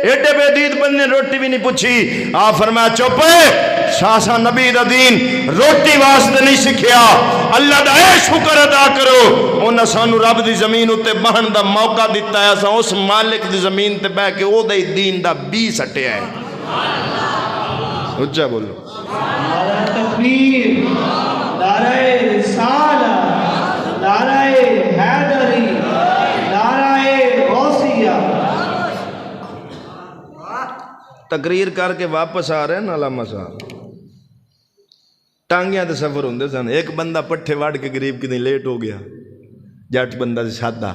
ایڈے بے دید بندے روٹی بھی نہیں پوچھی آپ فرمایا چپ ساسا نبی دا دین روٹی واسطے نہیں سکھیا اللہ دا اے شکر ادا کرو انہاں سانو رب دی زمین اتے بہن دا موقع دیتا ہے اساں اس مالک دی زمین تے بہ کے او دے دین دا بی سٹیا ہے اچھا بولو نعرہ تکبیر نعرہ رسالہ نعرہ حیدری نعرہ غوثیہ تقریر کر کے واپس آ رہے ہیں نا علامہ صاحب ٹانگیاں تے سفر ہوندے سن ایک بندہ پٹھے واڑ کے غریب کتنی لیٹ ہو گیا جٹ بندہ سی سادہ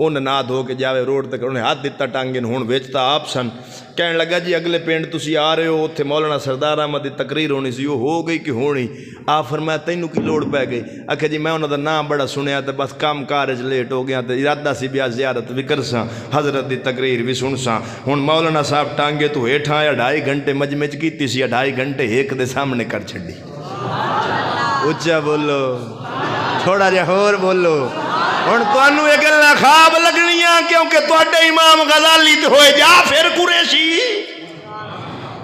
انہیں نہ دھو کے جاوے روڈ تک انہیں ہاتھ دیتا ٹانگے ہون ویچتا آپ سن کہنے لگا جی اگلے پینڈ تسی آ رہے ہو اتھے مولانا سردار احمد دی تقریر ہونی سی وہ ہو گئی کہ ہونی آپ فرمایا تینوں کی لوڑ پہ گئی آکھے جی میں انہوں دا نام بڑا سنیا تے بس کام کارج لیٹ ہو گیا تے ارادہ سی بیا زیارت بھی کرساں حضرت دی تقریر بھی سنساں ہون مولانا صاحب ٹانگے تو ہیٹھاں 2.5 گھنٹے مجمع کیتی سی 2.5 گھنٹے ایک دے سامنے کر چھڑی اچھا بولو تھوڑا جا اور بولو ہن تانوں یہ گلاں خواب لگنیاں کیونکہ تواڈے امام غزالی تے ہوئے جا پھر قریشی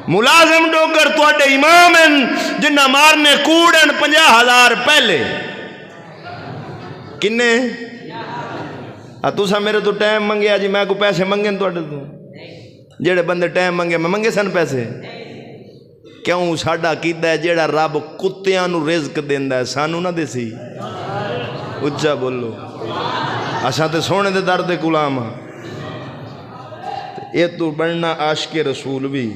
ملازم ڈوگر تواڈے امام ہیں جنہ مارنے کوڑن 50,000 پہلے کنے تساں میرے تو ٹائم منگیا جی میں کو پیسے منگے تواڈے تو جڑے بندے ٹائم منگے میں منگے سن پیسے کیوں ساڈا کیتا ہے جیڑا رب کتیاں نو رزق دیندا ہے سانو نہ دیسی اچھا بولو اساں تے سونے دے در دے غلام ہاں یہ تو بننا عاشق رسول بھی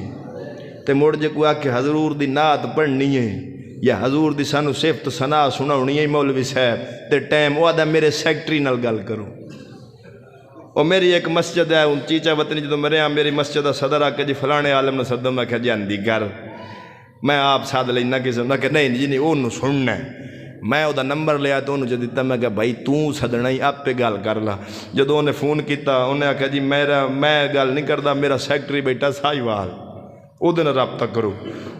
تے مڑ جے کوئی آکھے حضور دی نعت پڑھنی ہے یا حضور دی سانو صفت ثنا سناونی ہے مولوی صاحب تے ٹائم وہ آدھا میرے سیکٹری نال گل کرو اور میری ایک مسجد ہے ان چیچا وطنی جدو میرے ہاں میری مسجد دا صدر آ کے جی فلانے عالم نے صدر میں کہا جان دی گر میں آپ ساتھ لینا کسی نے کہ نہیں جی نہیں انہوں سننا ہے میں وہ نمبر لیا تو انہوں جو دیتا میں کہا بھائی تو سدنا ہی آپ پہ گل کر لا جدو انہیں فون کیتا انہیں کہا جی میں گل نہیں کرتا میرا سیکٹری بیٹا ساہیوال وہ دن رابطہ کرو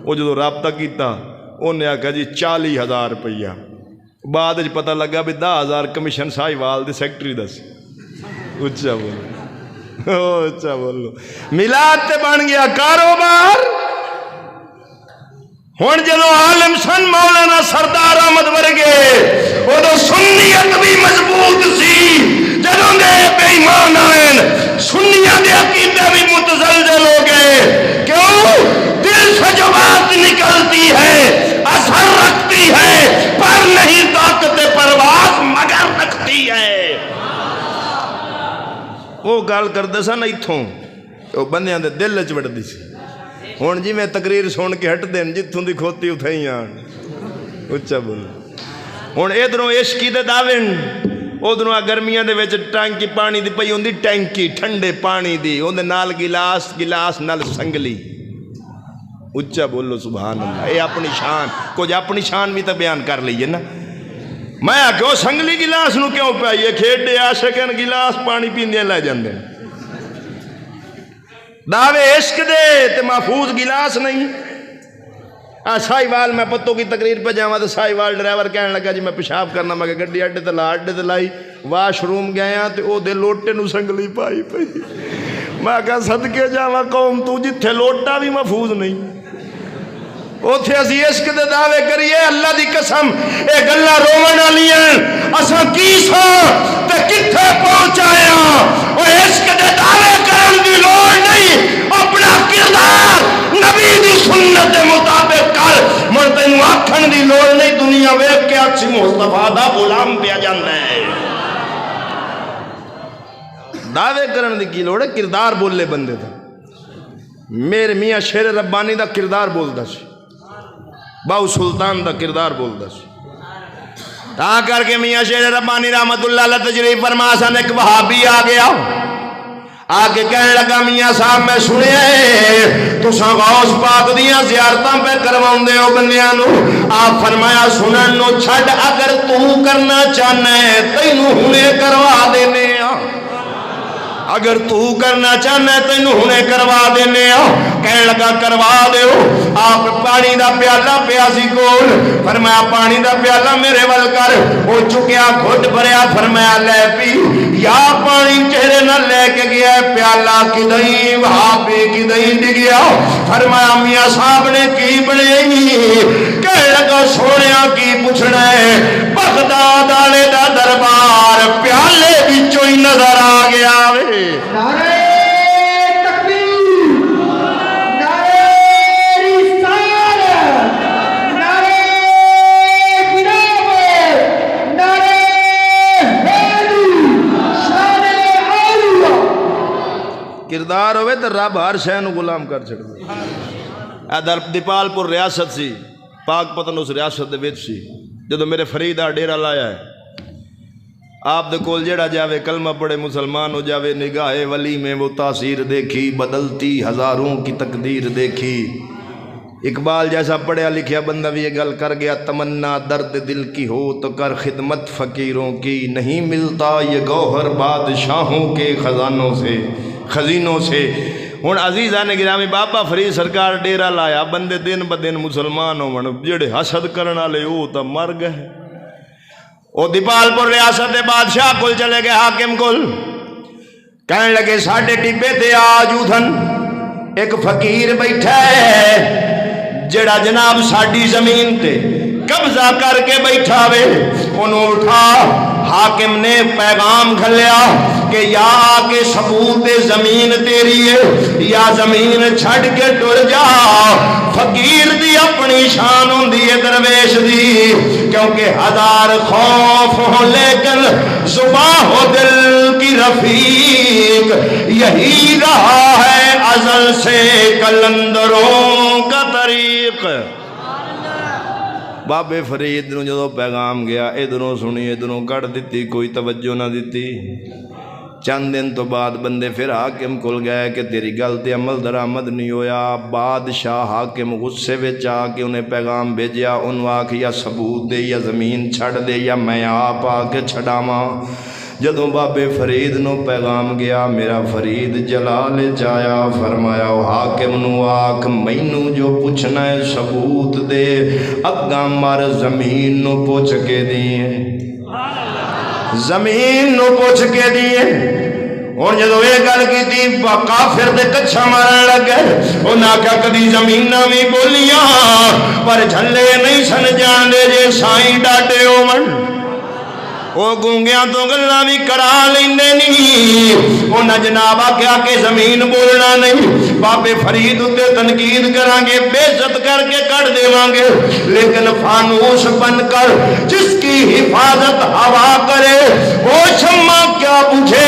وہ جدو رابطہ کیتا انہیں کہا جی 40,000 روپیہ بعد پتہ لگا بھی 10,000 کمیشن ساہیوال دی سیکٹری دس اچھا بولو اچھا بولو میلاد تے بن گیا کاروبار ہن جدو عالم سن مولانا سردار احمد ورگے ادو سنیت بھی مضبوط سی جدوں دے بے ایمان آئے سنیاں دے عقیدے بھی متزلزل ہو گئے کیوں دل سے جو بات نکلتی ہے اثر رکھتی ہے پر نہیں طاقت پرواز مگر رکھتی ہے وہ گل کرتے سن اتوں وہ بندیاں دے دل چ وڑتی سی ہوں جی میں تقریر سن کے ہٹ دین جتوں دی کھوتی اتھے ہی آن اچھا بولو ہوں ادھروں عشقی دے دعوے ادھروں گرمیاں دے وچ ٹانکی پانی دی پئی ہوندی ٹینکی ٹھنڈے پانی دی اون نال گلاس گلاس نال سنگلی اچھا بولو سبحان اللہ اے اپنی شان کچھ اپنی شان بھی تو بیان کر لیے نا میں کیوں سنگلی گلاس نو کیوں پائیے کھیڈے عاشقن گلاس پانی پیندے لے جاندے دعوے عشق دے تے محفوظ گلاس نہیں سائی وال میں پتوں کی تقریر پہ جاواں تو سائی وال ڈرائیور کہنے لگا جی میں پیشاب کرنا میں کہ گڈی اڈے تے لائی واش روم گیا تے او دے لوٹے نو سنگلی پائی پئی میں کہا صدقے جاواں قوم تو جتھے لوٹا بھی محفوظ نہیں اوتھے اسی عشق دے دعوے کریے اللہ دی قسم اے گلاں روون والیاں اساں کی سو تے کتھے پہنچایا او عشق دے دعوے کرن دی لوڑ نہیں اپنا کردار نبی دی سنت دے مطابق کر من تینوں آکھن دی لوڑ نہیں دنیا ویکھ کے اکسی مصطفیٰ دا غلام پیا جاندا ہے دعوے کرن دی کی لوڑ ہے کردار بولے بندے دا میرے میاں شیر ربانی دا کردار بولدا سی باو سلطان دا کردار بولدا سی تا کر کے میاں شیر ربانی رحمت اللہ علیہ تجریب فرما سن ایک وہابی آ گیا آگے کہنے لگا میاں صاحب میں سنے تساں غوث پاک دیاں زیارتاں پہ کرواؤندے ہو بندیاں نو آپ فرمایا سنن نو چھڈ اگر تو کرنا چاہنا ہے تینوں ہنے کروا دینے اگر تو کرنا چاہنا ہے تینوں ہنے کروا دینے کہنے لگا کروا دیو آپ پانی دا پیالہ پیا سی کول فرمایا پانی دا پیالہ میرے ول کر وہ چکیا گھٹ بھریا فرمایا لے پی یا پانی چہرے نہ لے کے گیا پیالہ کدیں وہابی کدیں ڈگیا فرمایا میاں صاحب نے کی بنے کہنے لگا سونیا کی پوچھنا ہے بغداد والے دا دربار پیالے وچوں ہی نظر آ گیا وے نعرہ تکبیر نعرہ رسالت نعرہ خلافت نعرہ حیدری شان اولیاء کردار ہوئے تو رب ہر شے نو غلام کر چھڑدا ادھر دیپال پور ریاست سی پاک پتن اس ریاست دے وچ سی جدو میرے فریدہ ڈیرہ لایا ہے آپ دے کول جیڑا جاوے کلمہ پڑے مسلمان ہو جاوے نگاہ ولی میں وہ تاثیر دیکھی بدلتی ہزاروں کی تقدیر دیکھی اقبال جیسا پڑھیا لکھیا بندہ بھی یہ گل کر گیا تمنا درد دل کی ہو تو کر خدمت فقیروں کی نہیں ملتا یہ گوہر بادشاہوں کے خزینوں سے ہن عزیزان گرامی بابا فرید سرکار ڈیرہ لایا بندے دن بدن مسلمان ہون جڑے حسد کرن والے او تا مر گئے او دیپال پور ریاست دے بادشاہ کل چلے گئے حاکم کل کہنے لگے ساڈے ٹبے تے آج ادھن ایک فقیر بیٹھا ہے جڑا جناب ساڈی زمین تے قبضہ کر کے بیٹھا وے انہوں اٹھا حاکم نے پیغام گھلیا کہ یا آکے ثبوت زمین تیری ہے یا زمین چھڑ کے ٹر جا فقیر دی اپنی شان ہوندی ہے درویش دی کیونکہ ہزار خوف ہو لیکن زباں ہو دل کی رفیق یہی رہا ہے ازل سے کلندروں کا طریق بابے فرید نو جدو پیغام گیا ادھروں سنی ادھروں کٹ دیتی کوئی توجہ نہ دیتی چند دن تو بعد بندے پھر حاکم کھل گئے کہ تیری گل تے عمل درآمد نہیں ہویا بادشاہ حاکم غصے وچ آ کے انہیں پیغام بھیجیا انہوں آکھیا ثبوت دے یا زمین چھڑ دے یا میں آپ آ کے چھڑاواں جدوں بابے فرید نو پیغام گیا میرا فرید جلال جایا فرمایا حاکم نو آکھ مینوں جو پوچھنا ہے ثبوت دے اگاں مر زمین نو پوچھ کے دیئے زمین نو پوچھ کے دیئے ہوں جدو یہ گل کی کافر دے کچھا مارن لگ گئے انہاں آخیا کدی زمین بھی بولیاں پر جھلے نہیں سن جاندے جے سائیں ڈاڈے ہون وہ گونگیاں تو گلاں بھی کرا لیندے نہیں انہاں جناب آخیا کہ زمین بولنا نہیں بابے فرید تے تنقید کران گے بے عزت کر کے کٹ دیواں گے لیکن فانوس بن کر جس کی حفاظت ہوا کرے وہ شمع کیا بجھے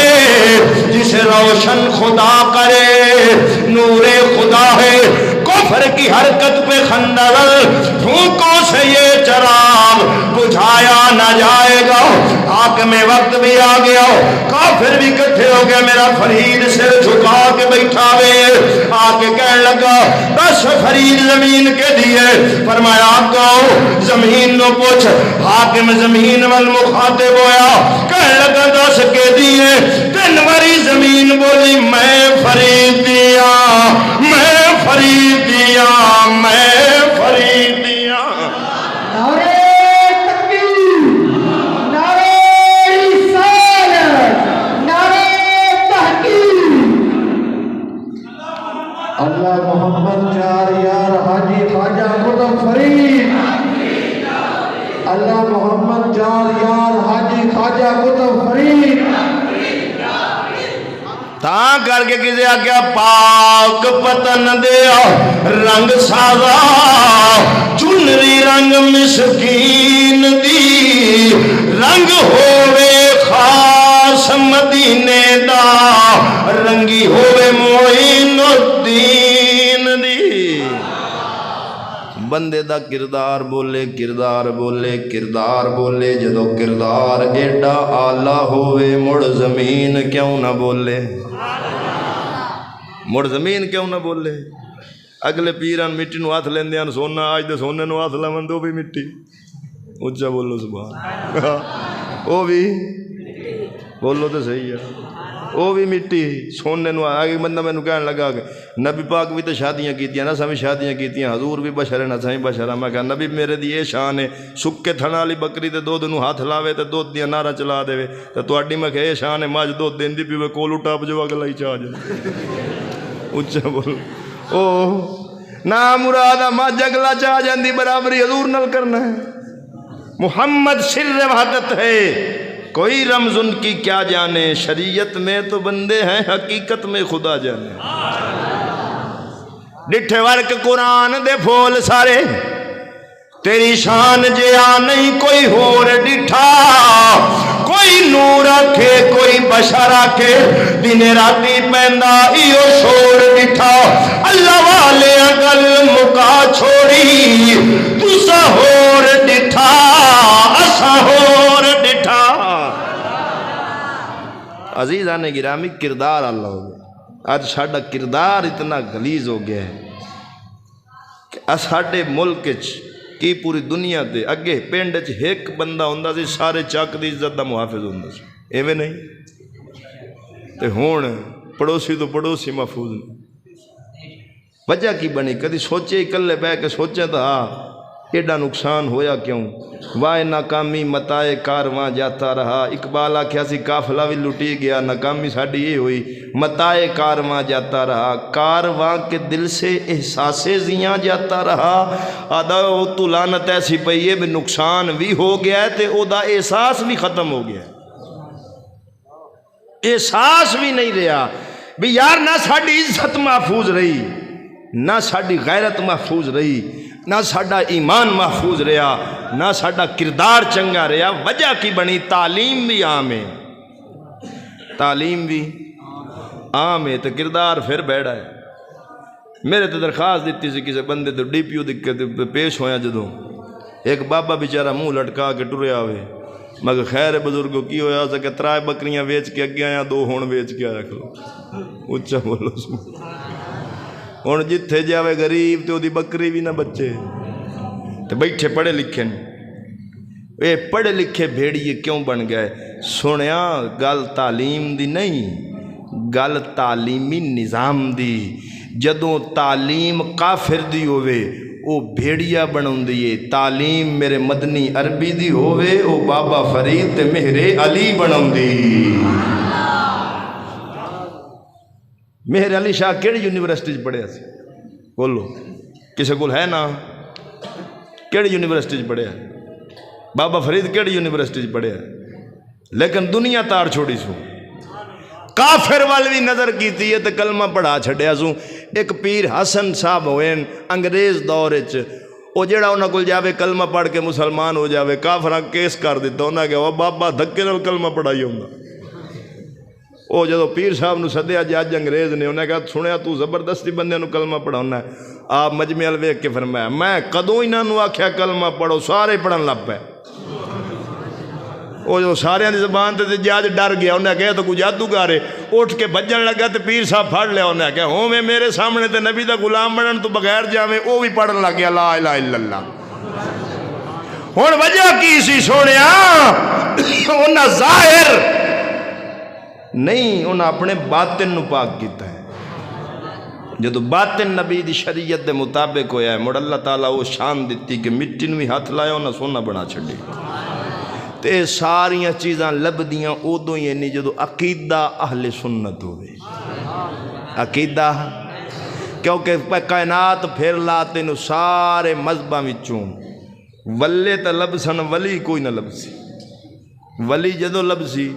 جسے روشن خدا کرے نور خدا ہے کفر کی حرکت پہ خنجر پھونکوں سے یہ چراغ بجھایا نہ جائے گا حاکم وقت بھی آ گیا کافر بھی کٹھے ہو گئے میرا فرید سر جھکا کے بیٹھا ہوئے آ کے کہنے لگا بس فرید زمین کے دیے فرمایا آپ کو زمین نو پوچھ حاکم زمین والمخاطب ہویا کہنے لگا دس کے دیے تین واری زمین بولی میں فرید دیا میں فرید دیا میں فرید دیا نعرہ تکبیر نعرہ رسالت نعرہ تحقیق اللہ محمد چار یار حاجی خواجہ قطب فرید اللہ محمد چار یار حاجی خواجہ قطب فرید تاں کر کے کسی آگیا پاک پتن دیا رنگ سازا چنری رنگ مسکین دی رنگ ہووے خاص مدینے دا رنگی ہووے معین الدین دی بندے دا کردار بولے کردار بولے کردار بولے جدو کردار ایڈا آلہ ہوئے مڑ زمین کیوں نہ بولے مڑ زمین کیوں نہ بولے اگلے پیران مٹی نو ہاتھ لیندے ہیں سونا آج دے سونے نو ہاتھ لمن دو بھی مٹی اچھا بولو سبحان او بھی بولو تو صحیح ہے وہ بھی مٹی سونے نو آگے بندہ میں نو کہنے لگا کہ نبی پاک بھی تو شادیاں کیتیاں نا سامیں شادیاں کیتیاں حضور بھی بشر ہے نا سامیں بشر ہے میں کہا نبی میرے دی یہ شان ہے سکے تھنا والی بکری تے دودھ نو ہاتھ لاوے تے دودھ دیا نارا چلا دے تے تواڈی میں کہ یہ شان ہے ماج دودھ دین دی پیوے کولو ٹاپ جو اگلا ہی چاہ جائے اچھا بول او نا مرادہ ماج اگلا چاہ جاندی برابری حضور نل کرنا ہے محمد سر وحدت ہے کوئی رمز ان کی کیا جانے شریعت میں تو بندے ہیں حقیقت میں خدا جانے ڈٹھے ورک قرآن دے پھول سارے تیری شان جیا نہیں کوئی ہور ڈٹھا کوئی نور آکھے کوئی بشر آکھے دن راتی پیندا ایو شور ڈٹھا اللہ والے گل مکا چھوڑی تسا ہور ڈٹھا اسا ہور ڈٹھا عزیزان گرامی کردار اللہ ہو گیا آج ساڑھا کردار اتنا غلیظ ہو گیا ہے کہ ساڑھے ملک کی پوری دنیا دے اگے پینڈ ایک بندہ ہوندہ سی سارے چاک دی عزت دا محافظ ہوندہ سی ایویں نہیں تے ہون پڑوسی تو پڑوسی محفوظ نہیں وجہ کی بنی کدی سوچے کلے بے کے سوچے تھا ایڈا نقصان ہویا کیوں وائے ناکامی متائے کارواں جاتا رہا اقبال آکھیا سی قافلہ بھی لٹی گیا ناکامی ساڑھی یہ ہوئی متائے کارواں جاتا رہا کارواں کے دل سے احساس زیاں جاتا رہا آدھا تو لعنت ایسی پئی ہے بھی نقصان بھی ہو گیا ہے تے او دا احساس بھی ختم ہو گیا احساس بھی نہیں رہا بھی یار نہ ساڑھی عزت محفوظ رہی نہ ساڑھی غیرت محفوظ رہی نہ ساڑھا ایمان محفوظ رہا نہ ساڑھا کردار چنگا رہا وجہ کی بنی تعلیم بھی عام ہے تعلیم بھی عام ہے تو کردار پھر بیڑا ہے میرے تو درخواست دیتی سی کسی بندے تو ڈی پیو دکھتے پیش ہویا جدوں ایک بابا بیچارہ منہ لٹکا کے ٹریا ہوئے مگر خیر بزرگوں کی ہویا سکے ترائے بکریاں ویچ کے اگیا یا دو ہون ویچ کے آیا کرو اچھا بولو ہوں جتھے جاوے غریب تو دی بکری بھی نہ بچے تو بیٹھے پڑھے لکھے اے پڑھے لکھے بھیڑیے کیوں بن گئے سنیا گل تعلیم دی نہیں گل تعلیمی نظام دی جدوں تعلیم کافر دی ہوئے او بھیڑیا بناؤں دیئے تعلیم میرے مدنی عربی دی ہوئے او بابا فرید تے مہر علی بناؤں دی مہر علی شاہ کیڑی یونیورسٹی پڑھیا سی؟ بولو کسی کو ہے نا؟ کیڑی یونیورسٹی پڑھیا؟ بابا فرید کیڑی یونیورسٹی پڑھیا؟ لیکن دنیا تار چھوڑی سو، کافر وال بھی نظر کیتی ہے تو کلمہ پڑھا چھڑیا سو۔ ایک پیر حسن صاحب ہوئے انگریز دور وچ، وہ جڑا انہاں کول جاوے کلمہ پڑھ کے مسلمان ہو جاوے، کافراں کیس کر دیتا انہاں کہ وہ بابا دھکے نال کلمہ پڑھائی ہوندا۔ وہ جدو پیر صاحب نو سدیا جج انگریز نے، انہیں کہا سنیا تو زبردستی بندے نو کلمہ پڑھانا ہے۔ آپ مجمع ال ویکھ کے فرمایا میں کدوں انہاں نو آکھیا کلمہ پڑھو، سارے پڑھن لگ پے۔ وہ جو سارے دی زبان تے جج ڈر گیا، انہیں کہا تو کوئی جادوگر ہے، اٹھ کے بجن لگا تے پیر صاحب پھڑ لیا، انہیں کہا ہوں میں میرے سامنے تے نبی دا غلام بنن تو بغیر جاویں، وہ بھی پڑھن لگ گیا لا الہ الا اللہ۔ ہن وجہ کی سی سونیا؟ انہاں ظاہر نہیں، انہاں اپنے باطن نو پاک کیتا ہے۔ جدو باطن نبی دی شریعت دے مطابق ہویا ہے، مڑ اللہ تعالیٰ وہ شان دیتی کہ مٹی نو بھی ہاتھ لایا انہاں سونا بنا چھڑی۔ تے ساریاں چیزاں لبدیاں ادو ہی نہیں جدو عقیدہ اہل سنت ہوئے۔ عقیدہ کیونکہ کائنات پھر لاتے نو سارے مذہباں وچوں ولے تا لبسن، ولی کوئی نہ لبسی۔ ولی جدو لبسی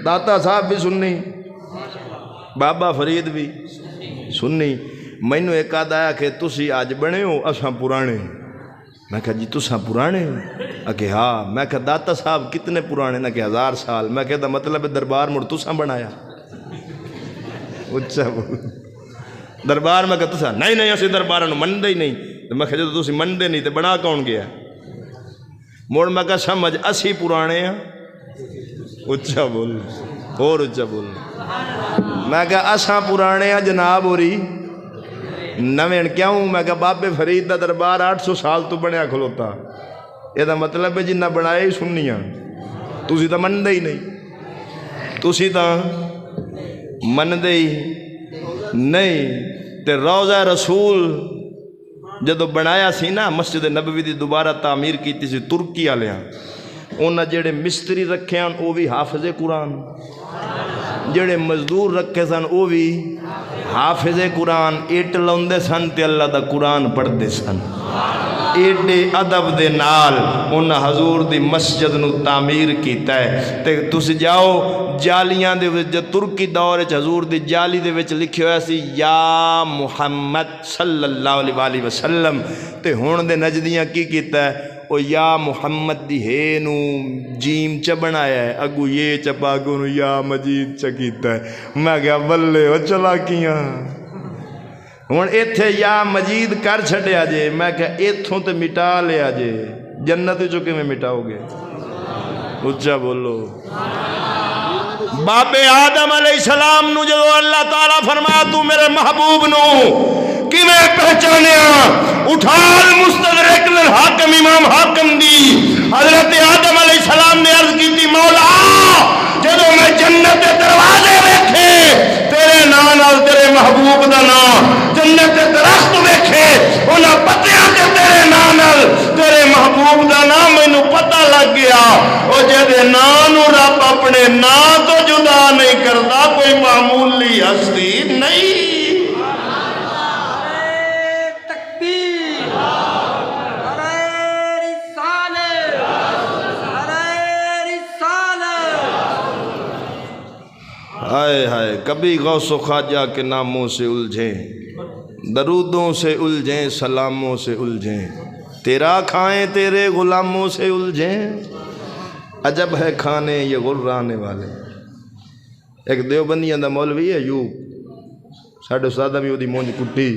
داتا صاحب بھی سننی، بابا فرید بھی سننی۔ مینوں ایک آدھا کہ تسی آج بنے ہو اساں پرانے۔ میں کہا جی تساں پرانے ہو؟ کہ ہاں۔ میں کہا داتا صاحب کتنے پرانے؟ نہ کہ 1000 سال۔ میں کہتا مطلب دربار مڑ تساں بنایا؟ اچھا دربار میں کہا تساں نہیں نہیں اسی دربار نو منڈے ہی نہیں۔ میں کہا جدو تسی منڈے نہیں تے بنا کون گیا؟ مڑ میں کہا سمجھ اسی پرانے ہیں۔ اچھا بول اور اچھا بول۔ میں کہا اساں پرانے ہیں جناب ہوری نویں کیوں؟ میں کہا بابے فرید دا دربار 800 سال تو بنیا کھلوتا، یہ دا مطلب ہے جنہ بنایا ہی سننیاں، تسی تا مندے ہی نہیں، تسی تا مندے ہی نہیں۔ تے روضہ رسول جدو بنایا سی نا، مسجد نبوی دی دوبارہ تعمیر کیتی سی ترکی والیاں، انہاں جڑے مستری رکھے ہیں وہ بھی حافظ قرآن، جڑے مزدور رکھے سن وہ بھی حافظ قرآن، ایٹ لاؤندے سن تے اللہ دا قرآن پڑھتے سن۔ ایڈے ادب دے نال انہاں حضور دی مسجد نو تعمیر کیتا ہے۔ تے تسی جاؤ جالیاں دے وچ ترکی دور وچ حضور دی جالی دے وچ لکھیا ہویا سی یا محمد صلی اللہ علیہ وآلہ وسلم، تے ہن دے نجدیاں کی کیتا ہے او یا محمد دی ہے نو جیم چ بنایا ہے، اگو یہ چپا گو نو یا مجید چ کیتا ہے۔ میں کہا بلے او چلاکیاں، ہن ایتھے یا مجید کر چھڈیا جے، میں کہا ایتھوں تے مٹا لیا جے، جنت چوں کیویں مٹاؤ گے؟ اچھا بولو۔ بابے آدم علیہ السلام نو جدو اللہ تعالیٰ فرمایا تو میرے محبوب نو کیویں پہچانیا؟ اٹھال مستدرک للحاکم امام حاکم دی، حضرت آدم علیہ السلام نے عرض کی تھی مولا جدو میں جنت کے دروازے ویکھے تیرے نام اور تیرے محبوب دا نام، جنت کے درخت ویکھے انہاں پتیاں تے تیرے نام اور تیرے محبوب دا نام، مینوں پتہ لگ گیا او جدے نام نو رب اپنے نام تو جدا نہیں کرتا، کوئی معمولی ہستی نہیں۔ ہائے ہائے کبھی غوث و خواجہ کے ناموں سے الجھیں، درودوں سے الجھیں، سلاموں سے الجھیں، تیرا کھائیں تیرے غلاموں سے الجھیں، عجب ہے کھانے یہ غرانے والے۔ ایک دیوبندیاں دا مولوی ہے ایوب، ساڈے استاد بھی وہ مونج کٹی،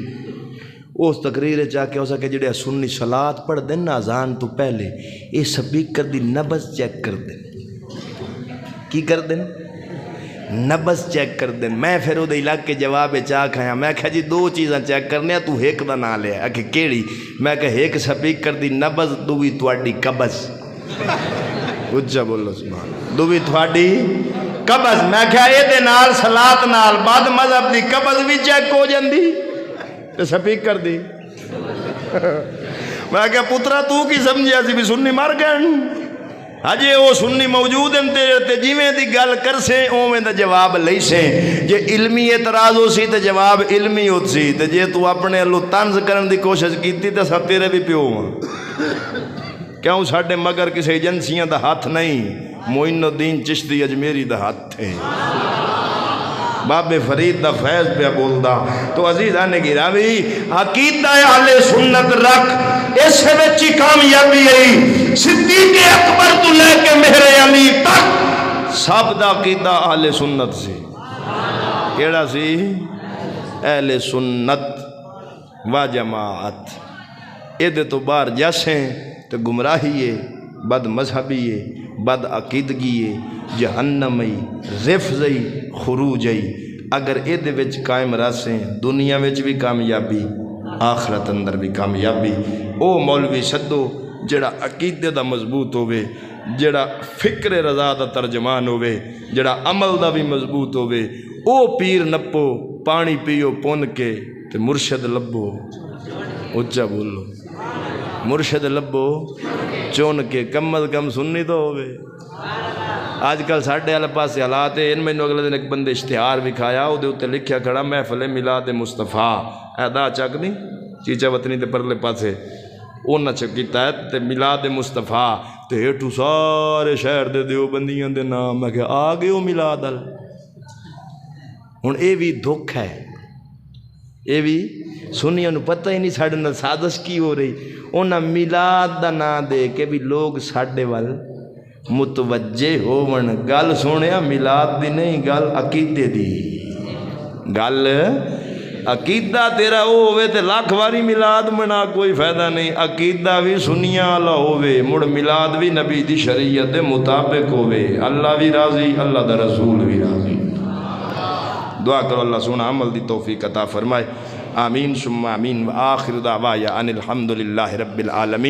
اس تقریر چاہ کے ہو سکے جڑے سنی صلات پڑھ دیں نا اذان تو پہلے یہ سپیکر دی نبض چیک کر دیں۔ کی کر دیں؟ نبض چیک کر دیں۔ میں پھر وہ علاقے جواب چاہ کھایا، میں کہا جی دو چیزاں چیک کرنے تو ایک دا نہ لیا کہ کیڑی؟ میں کہا ایک سپیکر دی نبض، دوی تواڈی قبض۔ اچھا بولو سبحان، دوی تواڈی قبض۔ میں کہا اے دے نال صلات نال بعد مذہب دی قبض بھی چیک ہو جاندی تے سپیکر دی۔ میں کہا پترا تو کی سمجھیا سی بھی سنی مر گئے؟ ہجے وہ سنی موجود ہیں تیرے تے جویں دی گل کر سے اوویں دا جواب لئی سے جے علمی اعتراض ہو سی تے جواب علمی ہو سی تے جے تو اپنے اللہ طنز کرن دی کوشش کیتی تے سب تیرے بھی پیو ہاں کیوں ساڈے مگر کسی ایجنسیاں دا ہاتھ نہیں معین الدین چشتی اجمیری دا ہاتھ ہے بابے فرید دا فیض پہ بولدا تو عزیزان گرامی عقیدہ اہل سنت رکھ اس وچ کامیابی ہے صدیق اکبر تو لے کے مہر علی تک سب دا عقیدہ اہل سنت سی کیڑا سی اہل سنت و جماعت ایدے تو باہر جسیں تو گمراہی ہے بد مذہبی ہے بد عقیدگی ہے جہنمی رفضی خروجی اگر ایدے وچ قائم راسیں دنیا وچ بھی کامیابی آخرت اندر بھی کامیابی او مولوی سدو جڑا عقیدے دا مضبوط ہوئے جڑا فکر رضا دا ترجمان ہوئے جڑا عمل دا بھی مضبوط ہوئے او پیر نپو پانی پیو پون کے تے مرشد لبو اچھا بولو مرشد لبو چون کے کم از کم سننی تو ہوئے آج کل ساڑھے والے پاس حالات ہیں ان میں اگلے دن ایک بندے اشتہار بھی کھایا وہ دے لکھیا کھڑا محفل میلاد مصطفیٰ ادا چک نہیں چیچا وطنی تے پرلے پاسے اونا چکیتا ہے تے میلاد مصطفیٰ تے ہیٹو سارے شہر دے دیو بندیاں دے نام میں کہ آگے ہو میلاد ال ہن اے بھی دکھ ہے اے بھی سنیاں نو پتہ ہی نہیں ساڑھے نال سازش کی ہو رہی اونا میلاد دا نا دے کے بھی لوگ ساڑھے وال متوجہ ہون گل سونیا میلاد دی نہیں گل عقیدے دی گل عقیدہ تیرا او ہوئے تے لاکھ واری میلاد منا کوئی فائدہ نہیں عقیدہ بھی سنیاں اللہ ہوئے مڑ میلاد بھی نبی دی شریعت دے مطابق ہوئے اللہ بھی راضی اللہ دا رسول بھی راضی دعا کرو اللہ سونا عمل دی توفیق عطا فرمائے آمین ثم آمین وآخر دعوایا ان الحمدللہ رب العالمین